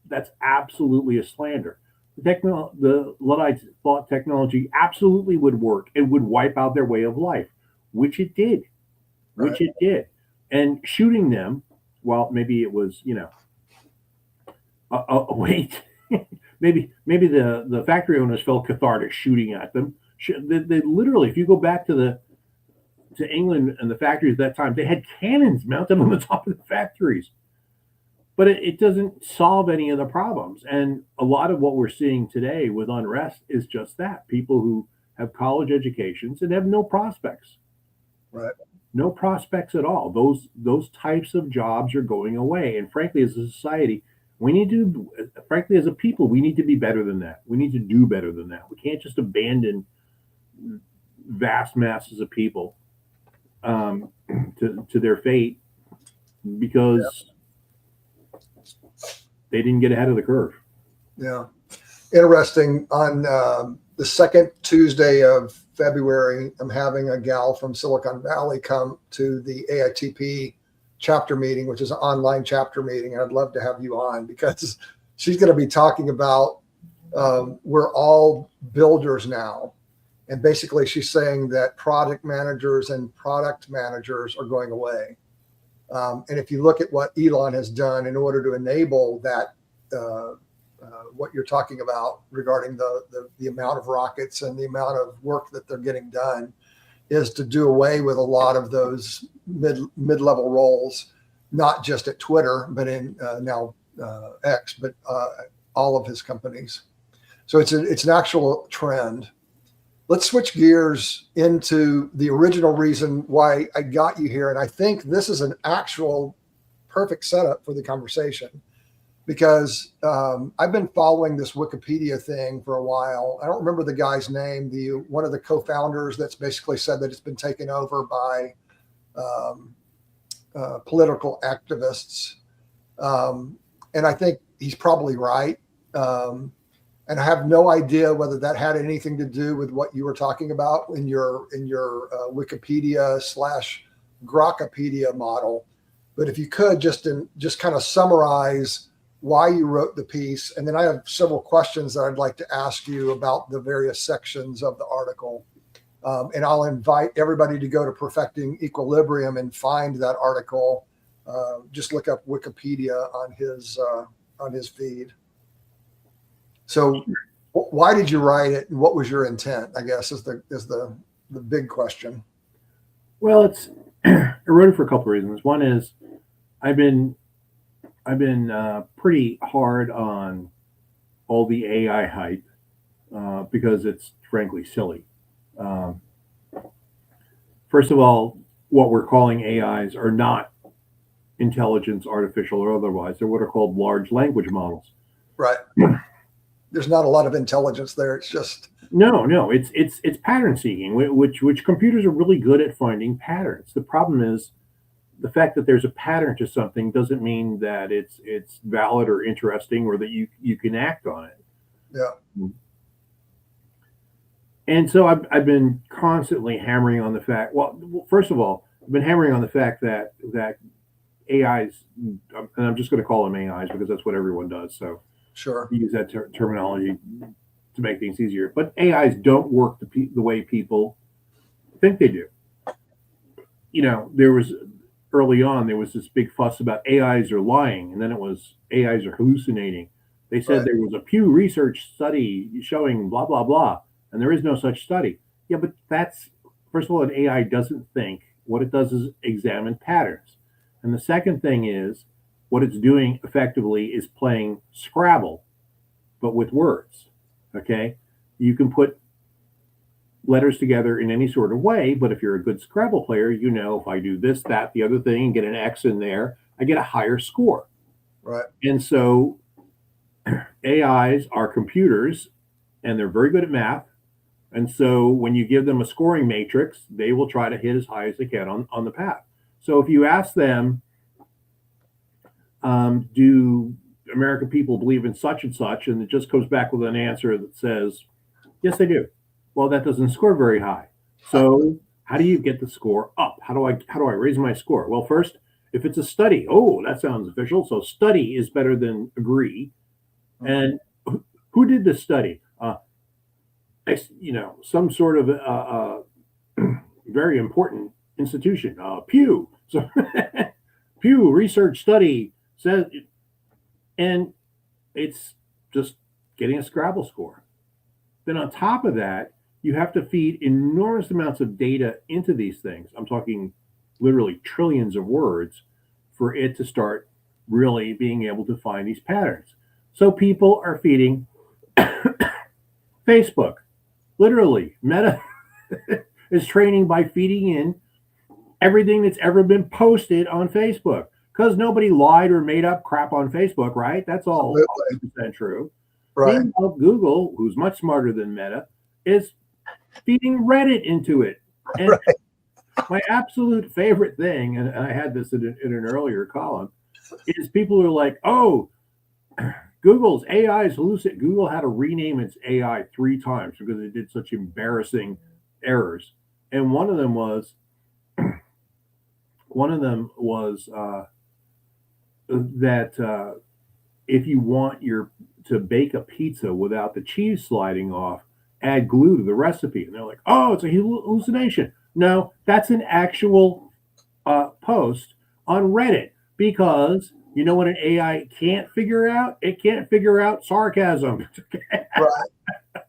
Speaker 2: That's absolutely a slander. The Luddites thought technology absolutely would work and would wipe out their way of life, which it did. Which it did. And shooting them, well, maybe it was, wait, maybe the factory owners felt cathartic shooting at them. They literally, if you go back to England and the factories at that time, they had cannons mounted on the top of the factories. But it doesn't solve any of the problems. And a lot of what we're seeing today with unrest is just that. People who have college educations and have no prospects.
Speaker 1: Right.
Speaker 2: No prospects at all. Those types of jobs are going away. And frankly, as a society, as a people, we need to be better than that. We need to do better than that. We can't just abandon vast masses of people to their fate because they didn't get ahead of the curve.
Speaker 1: Yeah. Interesting. On the second Tuesday of February, I'm having a gal from Silicon Valley come to the AITP chapter meeting, which is an online chapter meeting. And I'd love to have you on because she's going to be talking about we're all builders now. And basically she's saying that product managers and product managers are going away. And if you look at what Elon has done in order to enable that, what you're talking about regarding the amount of rockets and the amount of work that they're getting done, is to do away with a lot of those mid-level roles, not just at Twitter, but in now X, but all of his companies. So it's an actual trend. Let's switch gears into the original reason why I got you here. And I think this is an actual perfect setup for the conversation. because I've been following this Wikipedia thing for a while. I don't remember the guy's name. One of the co-founders that's basically said that it's been taken over by um, political activists, and I think he's probably right. And I have no idea whether that had anything to do with what you were talking about in your Wikipedia / Grokpedia model. But if you could just kind of summarize why you wrote the piece, and then I have several questions that I'd like to ask you about the various sections of the article. And I'll invite everybody to go to Perfecting Equilibrium and find that article. Just look up Wikipedia on his feed. So why did you write it, and what was your intent, I guess, is the big question.
Speaker 2: Well, I wrote it for a couple of reasons. One is I've been pretty hard on all the AI hype because it's frankly silly. First of all, what we're calling AIs are not intelligence, artificial or otherwise. They're what are called large language models.
Speaker 1: Right. There's not a lot of intelligence there. It's just
Speaker 2: no. It's pattern seeking, which computers are really good at finding patterns. The problem is the fact that there's a pattern to something doesn't mean that it's valid or interesting or that you can act on it.
Speaker 1: Yeah.
Speaker 2: And so I've been constantly hammering on the fact. Well, first of all, I've been hammering on the fact that AIs, and I'm just going to call them AIs because that's what everyone does. So
Speaker 1: sure,
Speaker 2: we use that terminology to make things easier. But AIs don't work the way people think they do. You know, early on there was this big fuss about AIs are lying, and then it was AIs are hallucinating. They said there was a Pew Research study showing blah blah blah, and there is no such study. Yeah, but that's, first of all, an AI doesn't think. What it does is examine patterns. And the second thing is, what it's doing effectively is playing Scrabble, but with words. Okay? You can put letters together in any sort of way, but if you're a good Scrabble player, you know if I do this, that, the other thing, and get an X in there, I get a higher score.
Speaker 1: Right.
Speaker 2: And so AIs are computers, and they're very good at math. And so when you give them a scoring matrix, they will try to hit as high as they can on the path. So if you ask them, do American people believe in such and such, and it just comes back with an answer that says, yes, they do. Well, that doesn't score very high. So how do you get the score up? How do I raise my score? Well, first, if it's a study, oh, that sounds official. So study is better than agree. And who did this study? Some sort of very important institution, Pew. So Pew Research Study says, and it's just getting a Scrabble score. Then on top of that, you have to feed enormous amounts of data into these things. I'm talking literally trillions of words for it to start really being able to find these patterns. So people are feeding Facebook. Literally, Meta is training by feeding in everything that's ever been posted on Facebook, because nobody lied or made up crap on Facebook, right? That's all 100% true.
Speaker 1: Right.
Speaker 2: Meanwhile, Google, who's much smarter than Meta, is feeding Reddit into it. And my absolute favorite thing, and I had this in an earlier column, is people are like, oh, Google's AI is hallucinating. Google had to rename its AI 3 times because it did such embarrassing errors. And one of them was that if you want to bake a pizza without the cheese sliding off, add glue to the recipe. And they're like, oh, it's a hallucination. No, that's an actual post on Reddit, because you know what an AI can't figure out? It can't figure out sarcasm.
Speaker 1: Right.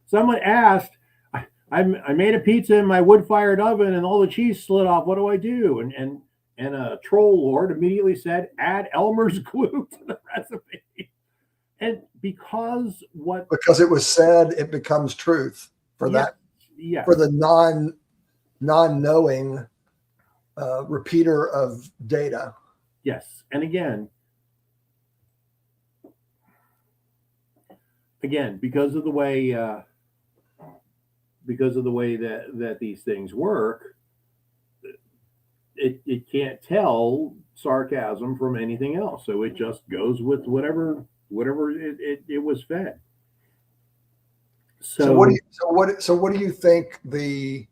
Speaker 2: Someone asked, I made a pizza in my wood-fired oven and all the cheese slid off. What do I do? And a troll lord immediately said, add Elmer's glue to the recipe. And because
Speaker 1: it was said, it becomes truth for that.
Speaker 2: Yeah.
Speaker 1: For the non-knowing repeater of data.
Speaker 2: Yes. And again, again, because of the way that these things work, it can't tell sarcasm from anything else. So it just goes with whatever it was fed.
Speaker 1: So what do
Speaker 2: So
Speaker 1: you what do you think the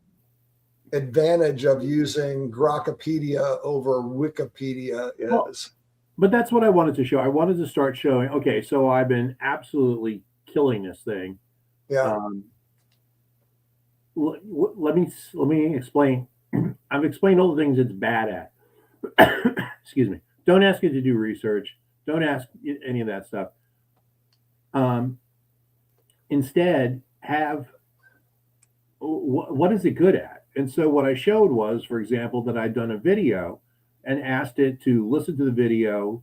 Speaker 1: advantage of using Grokkopedia over Wikipedia
Speaker 2: well,
Speaker 1: is?
Speaker 2: but that's what I wanted to show. I wanted to start showing. Okay, so I've been absolutely killing this thing.
Speaker 1: Yeah,
Speaker 2: Um, let me explain. I've explained all the things it's bad at. Excuse me. Don't ask it to do research. Don't ask any of that stuff. Um, Instead, have what is it good at? And so what I showed was, for example, that I'd done a video and asked it to listen to the video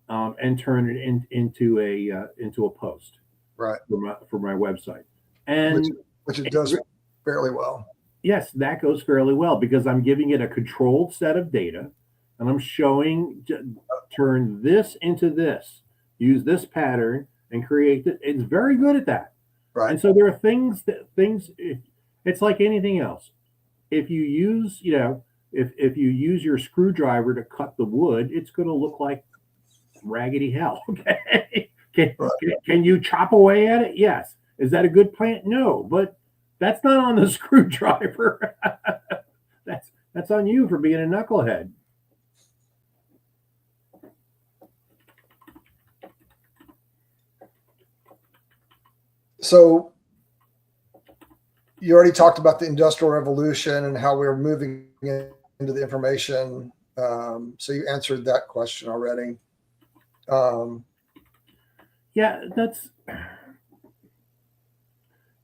Speaker 2: and turn it into a post
Speaker 1: right.
Speaker 2: for my website.
Speaker 1: Which
Speaker 2: And
Speaker 1: it
Speaker 2: it,
Speaker 1: does fairly well.
Speaker 2: yes, that goes fairly well because I'm giving it a controlled set of data and I'm showing turn this into this, use this pattern and create it. It's very good at that.
Speaker 1: Right.
Speaker 2: And so there are things it's like anything else. If you use, if you use your screwdriver to cut the wood, it's going to look like raggedy hell. Okay.
Speaker 1: Right.
Speaker 2: Can you chop away at it? Yes. Is that a good plant? No, but that's not on the screwdriver. That's on you for being a knucklehead.
Speaker 1: So you already talked about the Industrial Revolution and how we're moving into the information. So you answered that question already.
Speaker 2: Yeah,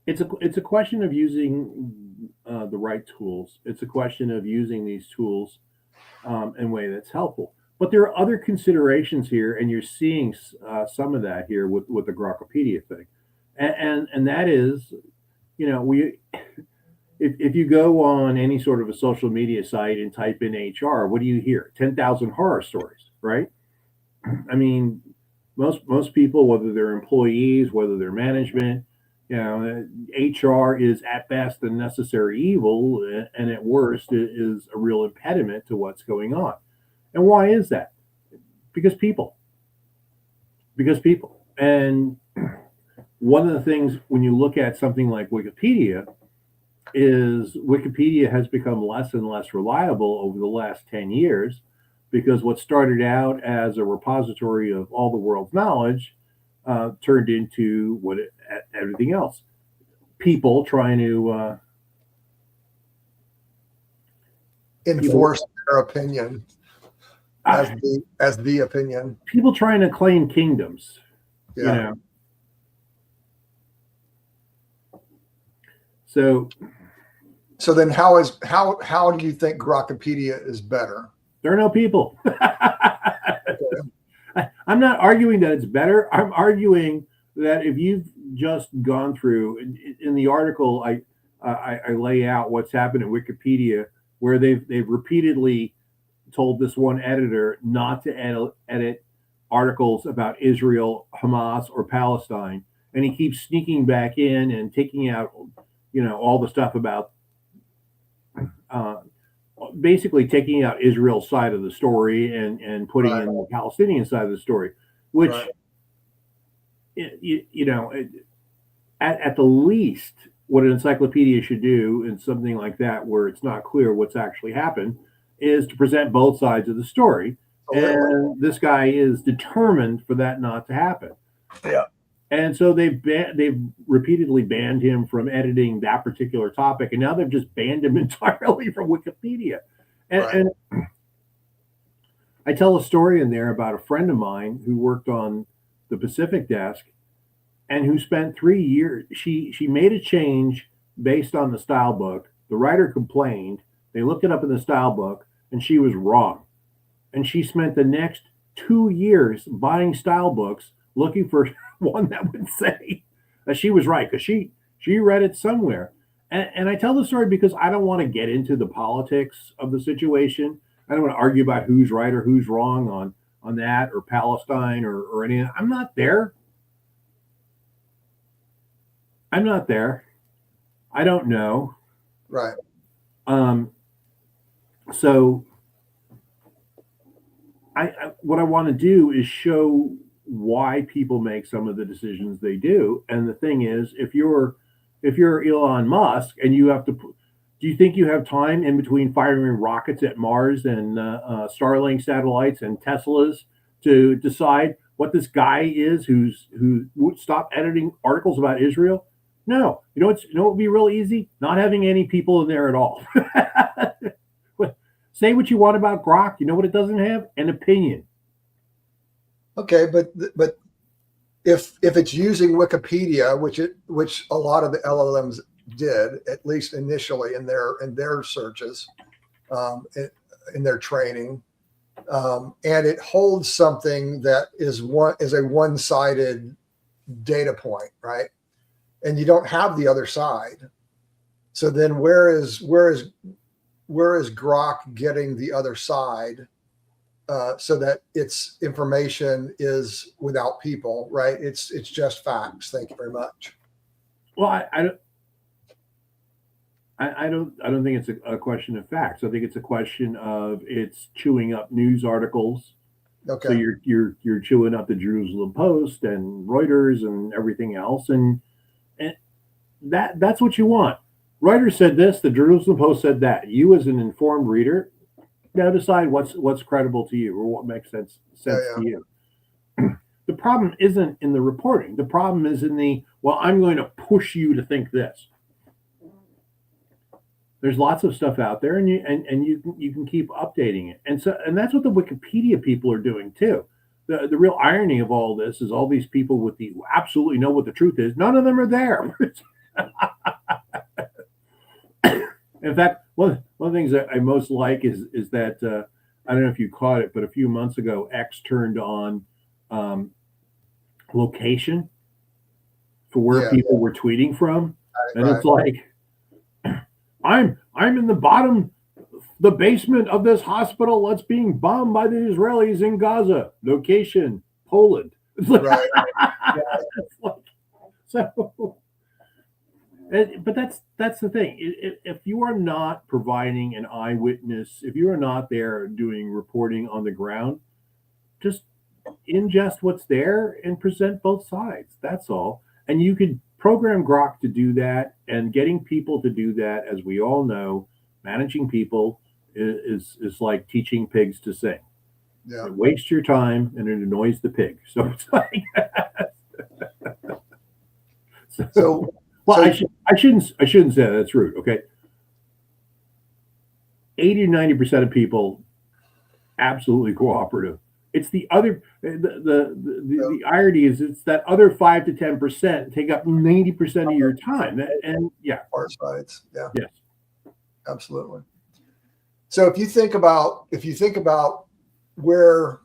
Speaker 2: it's a question of using the right tools. It's a question of using these tools in a way that's helpful. But there are other considerations here, and you're seeing some of that here with the Grokkopedia thing, and that is, we if you go on any sort of a social media site and type in HR, what do you hear? 10,000 horror stories, right? I mean, most people, whether they're employees, whether they're management, HR is at best a necessary evil, and at worst is a real impediment to what's going on. And why is that? Because people. Because people. And one of the things when you look at something like Wikipedia is Wikipedia has become less and less reliable over the last 10 years because what started out as a repository of all the world's knowledge turned into everything else. People trying to
Speaker 1: Enforce their opinion as the opinion.
Speaker 2: people trying to claim kingdoms, you
Speaker 1: Yeah.
Speaker 2: know. So
Speaker 1: then how do you think Grokkopedia is better?
Speaker 2: there are no people. I'm not arguing that it's better. I'm arguing that if you've just gone through in the article, I lay out what's happened in Wikipedia, where they've repeatedly told this one editor not to edit articles about Israel, Hamas, or Palestine, and he keeps sneaking back in and taking out, all the stuff about. Basically taking out Israel's side of the story and putting
Speaker 1: Right.
Speaker 2: in the Palestinian side of the story, which
Speaker 1: Right.
Speaker 2: At the least, what an encyclopedia should do in something like that, where it's not clear what's actually happened, is to present both sides of the story.
Speaker 1: Absolutely.
Speaker 2: And this guy is determined for that not to happen.
Speaker 1: Yeah.
Speaker 2: And so they've repeatedly banned him from editing that particular topic, and now they've just banned him entirely from Wikipedia. And,
Speaker 1: Right.
Speaker 2: and I tell a story in there about a friend of mine who worked on the Pacific desk and who spent 3 years. She made a change based on the style book. The writer complained. They looked it up in the style book, and she was wrong. And she spent the next 2 years buying style books looking for one that would say that she was right because she read it somewhere. And I tell the story because I don't want to get into the politics of the situation. I don't want to argue about who's right or who's wrong on that or Palestine or anything. I'm not there. I'm not there. I don't know.
Speaker 1: Right.
Speaker 2: Um, so what I want to do is show why people make some of the decisions they do. And the thing is, if you're Elon Musk and you have to, do you think you have time in between firing rockets at Mars and Starlink satellites and Teslas to decide what this guy is who would stop editing articles about Israel? No. What would be real easy? Not having any people in there at all. Say what you want about Grok. You know what it doesn't have? An opinion.
Speaker 1: Okay, but if it's using Wikipedia, which a lot of the LLMs did, at least initially in their searches, in their training, and it holds something that is a one-sided data point, right? And you don't have the other side. So then where is Grok getting the other side, so that its information is without people, right? It's just facts. Thank you very much.
Speaker 2: Well, I don't think it's a question of facts. I think it's a question of it's chewing up news articles. So
Speaker 1: Okay.
Speaker 2: you're chewing up the Jerusalem Post and Reuters and everything else, and that's what you want. Reuters said this, the Jerusalem Post said that. You, as an informed reader, now decide what's credible to you or what makes sense
Speaker 1: Yeah.
Speaker 2: to you. The problem isn't in the reporting. The problem is in I'm going to push you to think this. There's lots of stuff out there, and you can keep updating it, and that's what the Wikipedia people are doing too. The real irony of all this is all these people who absolutely know what the truth is. None of them are there. In fact, one of the things that I most like is that I don't know if you caught it, but a few months ago, X turned on um, location for where
Speaker 1: Yeah.
Speaker 2: people were tweeting from, and
Speaker 1: Right.
Speaker 2: it's like I'm in the basement of this hospital that's being bombed by the Israelis in Gaza. Location Poland. It's like,
Speaker 1: Right.
Speaker 2: it's like so. But that's the thing. If you are not providing an eyewitness, if you are not there doing reporting on the ground, just ingest what's there and present both sides. That's all. And you could program Grok to do that, and getting people to do that, as we all know, managing people is like teaching pigs to sing.
Speaker 1: Yeah.
Speaker 2: It wastes your time and it annoys the pig. So it's like
Speaker 1: So
Speaker 2: well,
Speaker 1: so
Speaker 2: I shouldn't say that. That's rude. Okay, 80 to 90% of people absolutely cooperative. It's the other the irony is it's that other 5 to 10% take up 90% of your time. And yeah,
Speaker 1: far sides. Yeah,
Speaker 2: yes.
Speaker 1: absolutely. So if you think about where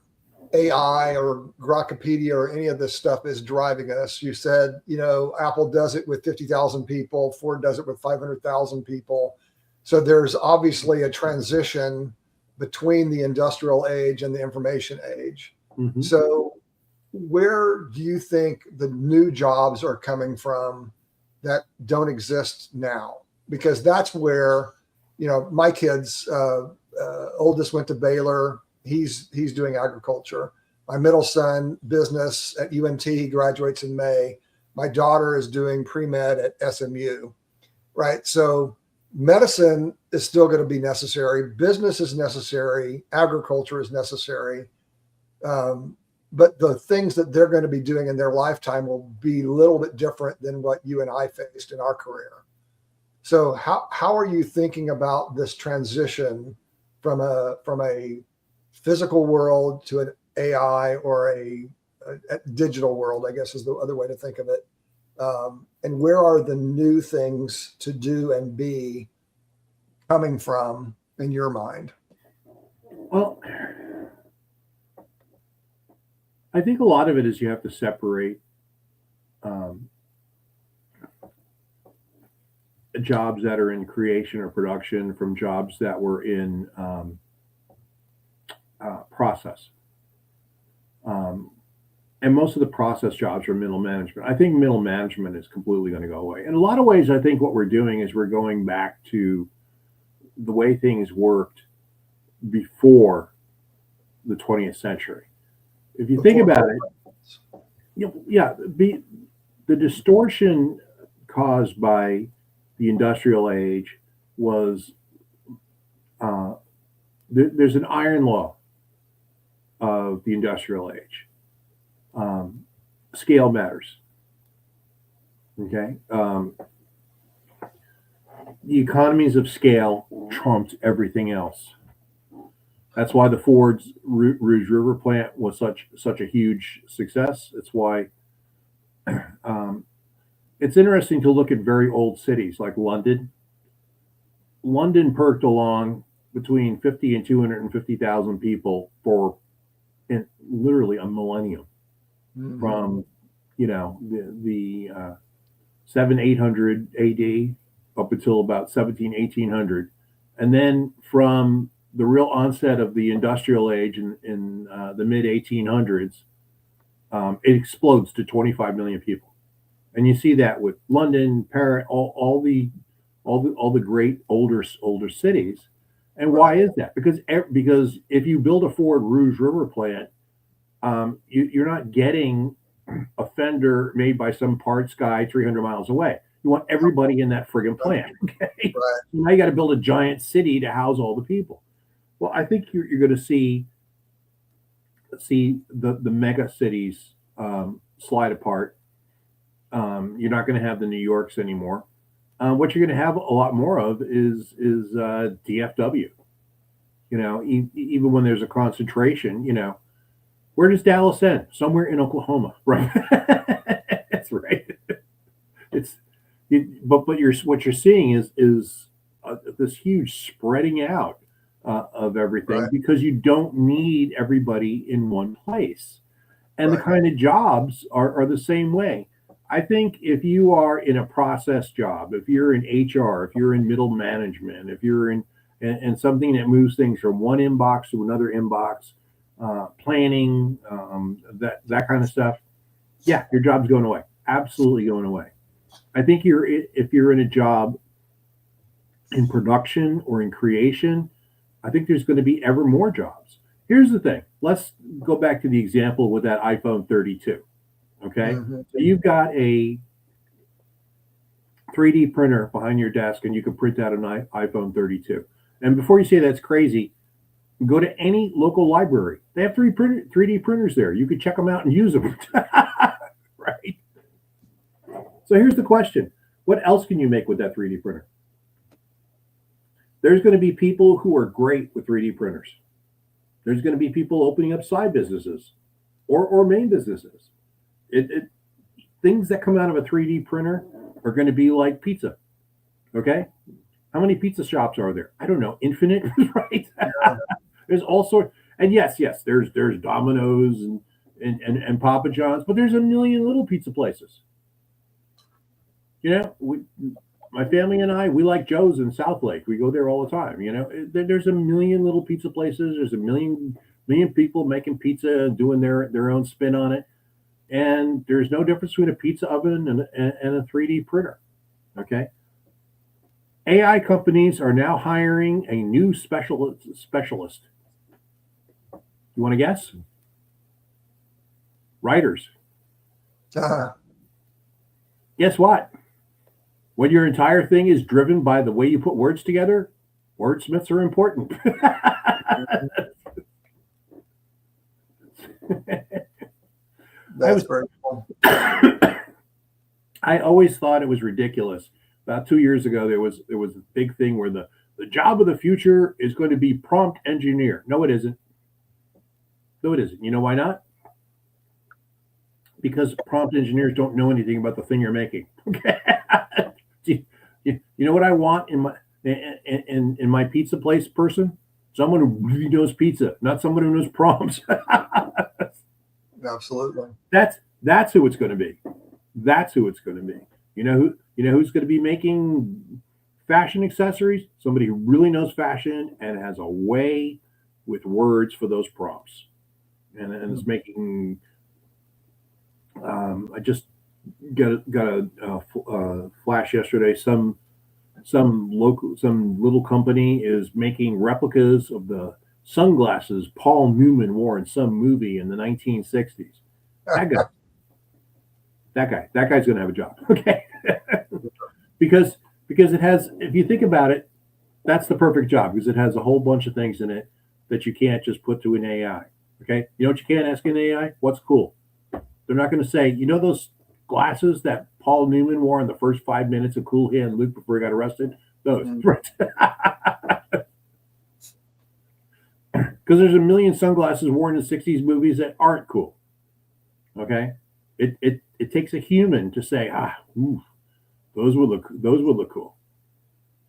Speaker 1: AI or Grokpedia or any of this stuff is driving us, you said, Apple does it with 50,000 people, Ford does it with 500,000 people. So there's obviously a transition between the industrial age and the information age.
Speaker 2: Mm-hmm.
Speaker 1: So where do you think the new jobs are coming from that don't exist now? Because that's where, my kids, oldest went to Baylor. He's doing agriculture. My middle son, business at UNT, he graduates in May. My daughter is doing pre-med at SMU, right? So medicine is still going to be necessary. Business is necessary. Agriculture is necessary. But the things that they're going to be doing in their lifetime will be a little bit different than what you and I faced in our career. So how are you thinking about this transition from a physical world to an AI or a digital world, I guess is the other way to think of it? And where are the new things to do and be coming from in your mind?
Speaker 2: Well, I think a lot of it is you have to separate jobs that are in creation or production from jobs that were in process. and most of the process jobs are middle management. I think middle management is completely going to go away. In a lot of ways, I think what we're doing is we're going back to the way things worked before the 20th century. If you think about it, yeah, the distortion caused by the industrial age was there's an iron law of the industrial age. Scale matters. Okay. The economies of scale trumped everything else. That's why the Ford's Rouge River plant was such a huge success. It's why it's interesting to look at very old cities like London. London perked along between 50 and 250,000 people for literally a millennium, from the 700-800 AD up until about 1700-1800, and then from the real onset of the industrial age in the mid 1800s, it explodes to 25 million people, and you see that with London, Paris, all the great older cities. And why is that? Because if you build a Ford Rouge River plant, you're not getting a fender made by some parts guy 300 miles away. You want everybody in that friggin' plant. Okay. Right. So now you got to build a giant city to house all the people. Well, I think you're going to see the mega cities slide apart. You're not going to have the New Yorks anymore. What you're going to have a lot more of is DFW. Even when there's a concentration, where does Dallas end? Somewhere in Oklahoma, right? That's right. But what you're seeing is this huge spreading out of everything, right, because you don't need everybody in one place, and right, the kind of jobs are the same way. I think if you are in a process job, if you're in HR, if you're in middle management, if you're in something that moves things from one inbox to another inbox, planning, that kind of stuff, yeah, your job's going away. Absolutely going away. I think if you're in a job in production or in creation, I think there's going to be ever more jobs. Here's the thing. Let's go back to the example with that iPhone 32. Okay. Mm-hmm. So you've got a 3D printer behind your desk and you can print out an iPhone 32. And before you say that's crazy, go to any local library. They have 3D printers there. You can check them out and use them. Right. So here's the question. What else can you make with that 3D printer? There's going to be people who are great with 3D printers. There's going to be people opening up side businesses or main businesses. Things that come out of a 3D printer are going to be like pizza. Okay? How many pizza shops are there? I don't know. Infinite, right? Yeah. There's all sorts. And yes, there's Domino's and Papa John's, but there's a million little pizza places. My family and I, we like Joe's in South Lake. We go there all the time. There's a million little pizza places. There's a million people making pizza and doing their own spin on it. And there's no difference between a pizza oven and a 3D printer. Okay. AI companies are now hiring a new specialist. You want to guess? Writers. Guess what? When your entire thing is driven by the way you put words together, wordsmiths are important.
Speaker 1: That's very cool.
Speaker 2: I always thought it was ridiculous. About 2 years ago, there was a big thing where the job of the future is going to be prompt engineer. No, it isn't. You know why not? Because prompt engineers don't know anything about the thing you're making. Okay. You know what I want in my pizza place person? Someone who really knows pizza, not someone who knows prompts.
Speaker 1: Absolutely.
Speaker 2: That's who it's going to be. That's who it's going to be. You know who's going to be making fashion accessories? Somebody who really knows fashion and has a way with words for those prompts, and is making I just got a flash yesterday. Some little company is making replicas of the sunglasses Paul Newman wore in some movie in the 1960s. That guy, that guy's going to have a job. Okay. because it has, if you think about it, that's the perfect job because it has a whole bunch of things in it that you can't just put to an AI. Okay. You know what you can't ask an AI? What's cool? They're not going to say, you know, those glasses that Paul Newman wore in the first 5 minutes of Cool Hand Luke before he got arrested? Those. Right. Because there's a million sunglasses worn in 60s movies that aren't cool. Okay. It takes a human to say, those would look cool.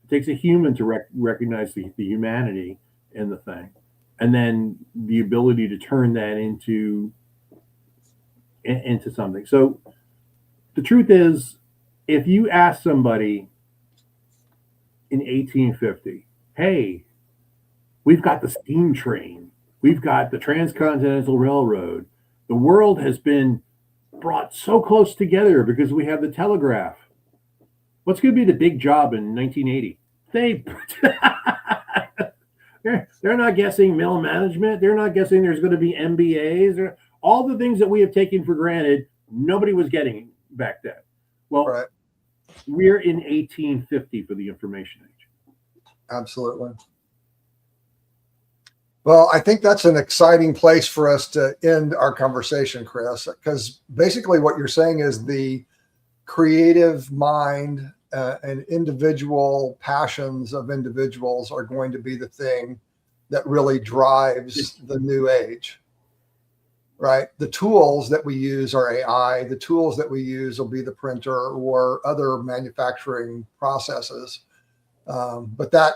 Speaker 2: It takes a human to recognize the humanity in the thing, and then the ability to turn that into something. So the truth is, if you ask somebody in 1850, hey, we've got the steam train, we've got the transcontinental railroad, the world has been brought so close together because we have the telegraph. What's going to be the big job in 1980? They're not guessing middle management. They're not guessing there's going to be MBAs. All the things that we have taken for granted, nobody was getting back then. Well, right. We're in 1850 for the information age.
Speaker 1: Absolutely. Well, I think that's an exciting place for us to end our conversation, Chris, because basically what you're saying is the creative mind and individual passions of individuals are going to be the thing that really drives the new age, right? The tools that we use are AI. The tools that we use will be the printer or other manufacturing processes. But that,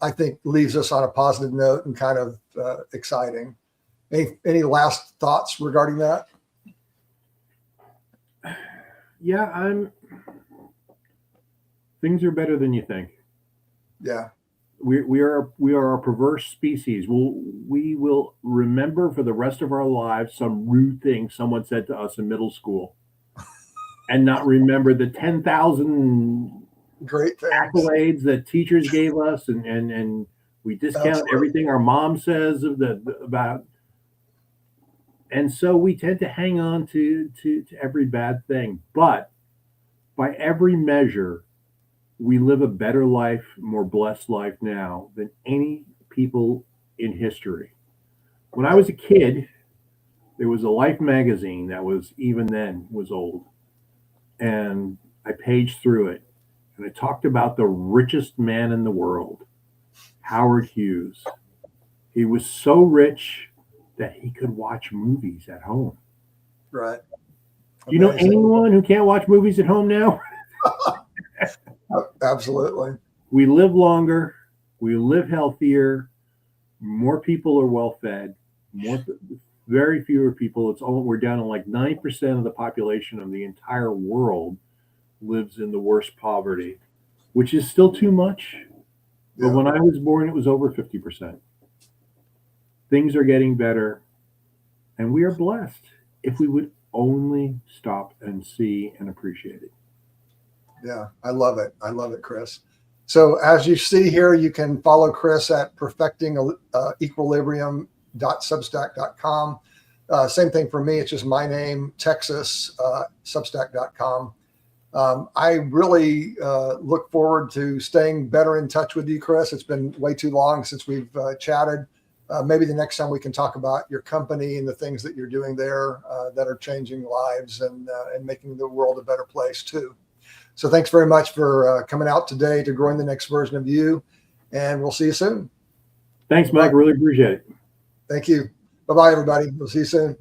Speaker 1: I think, leaves us on a positive note and kind of exciting. Any last thoughts regarding that?
Speaker 2: Yeah, things are better than you think.
Speaker 1: Yeah.
Speaker 2: We are a perverse species. We will remember for the rest of our lives some rude thing someone said to us in middle school, and not remember the 10,000
Speaker 1: great things,
Speaker 2: accolades that teachers gave us, and we discount Absolutely. Everything our mom says about. And so we tend to hang on to every bad thing. But by every measure, we live a better life, more blessed life now than any people in history. When I was a kid, there was a Life magazine that was, even then, was old. And I paged through it, and it talked about the richest man in the world, Howard Hughes. He was so rich that he could watch movies at home.
Speaker 1: Right.
Speaker 2: Do you know anyone who can't watch movies at home now?
Speaker 1: Absolutely.
Speaker 2: We live longer. We live healthier. More people are well fed. Very fewer people. We're down to like 9% of the population of the entire world lives in the worst poverty, which is still too much. But when I was born, it was over 50%. Things are getting better, and we are blessed if we would only stop and see and appreciate it.
Speaker 1: Yeah, I love it. I love it, Chris. So as you see here, you can follow Chris at perfectingequilibrium.substack.com. Same thing for me. It's just my name, Texas, substack.com. I really look forward to staying better in touch with you, Chris. It's been way too long since we've chatted. Maybe the next time we can talk about your company and the things that you're doing there that are changing lives and making the world a better place too. So thanks very much for coming out today to Growing the Next Version of You, and we'll see you soon.
Speaker 2: Thanks, Mike. Really appreciate it.
Speaker 1: Thank you. Bye-bye, everybody. We'll see you soon.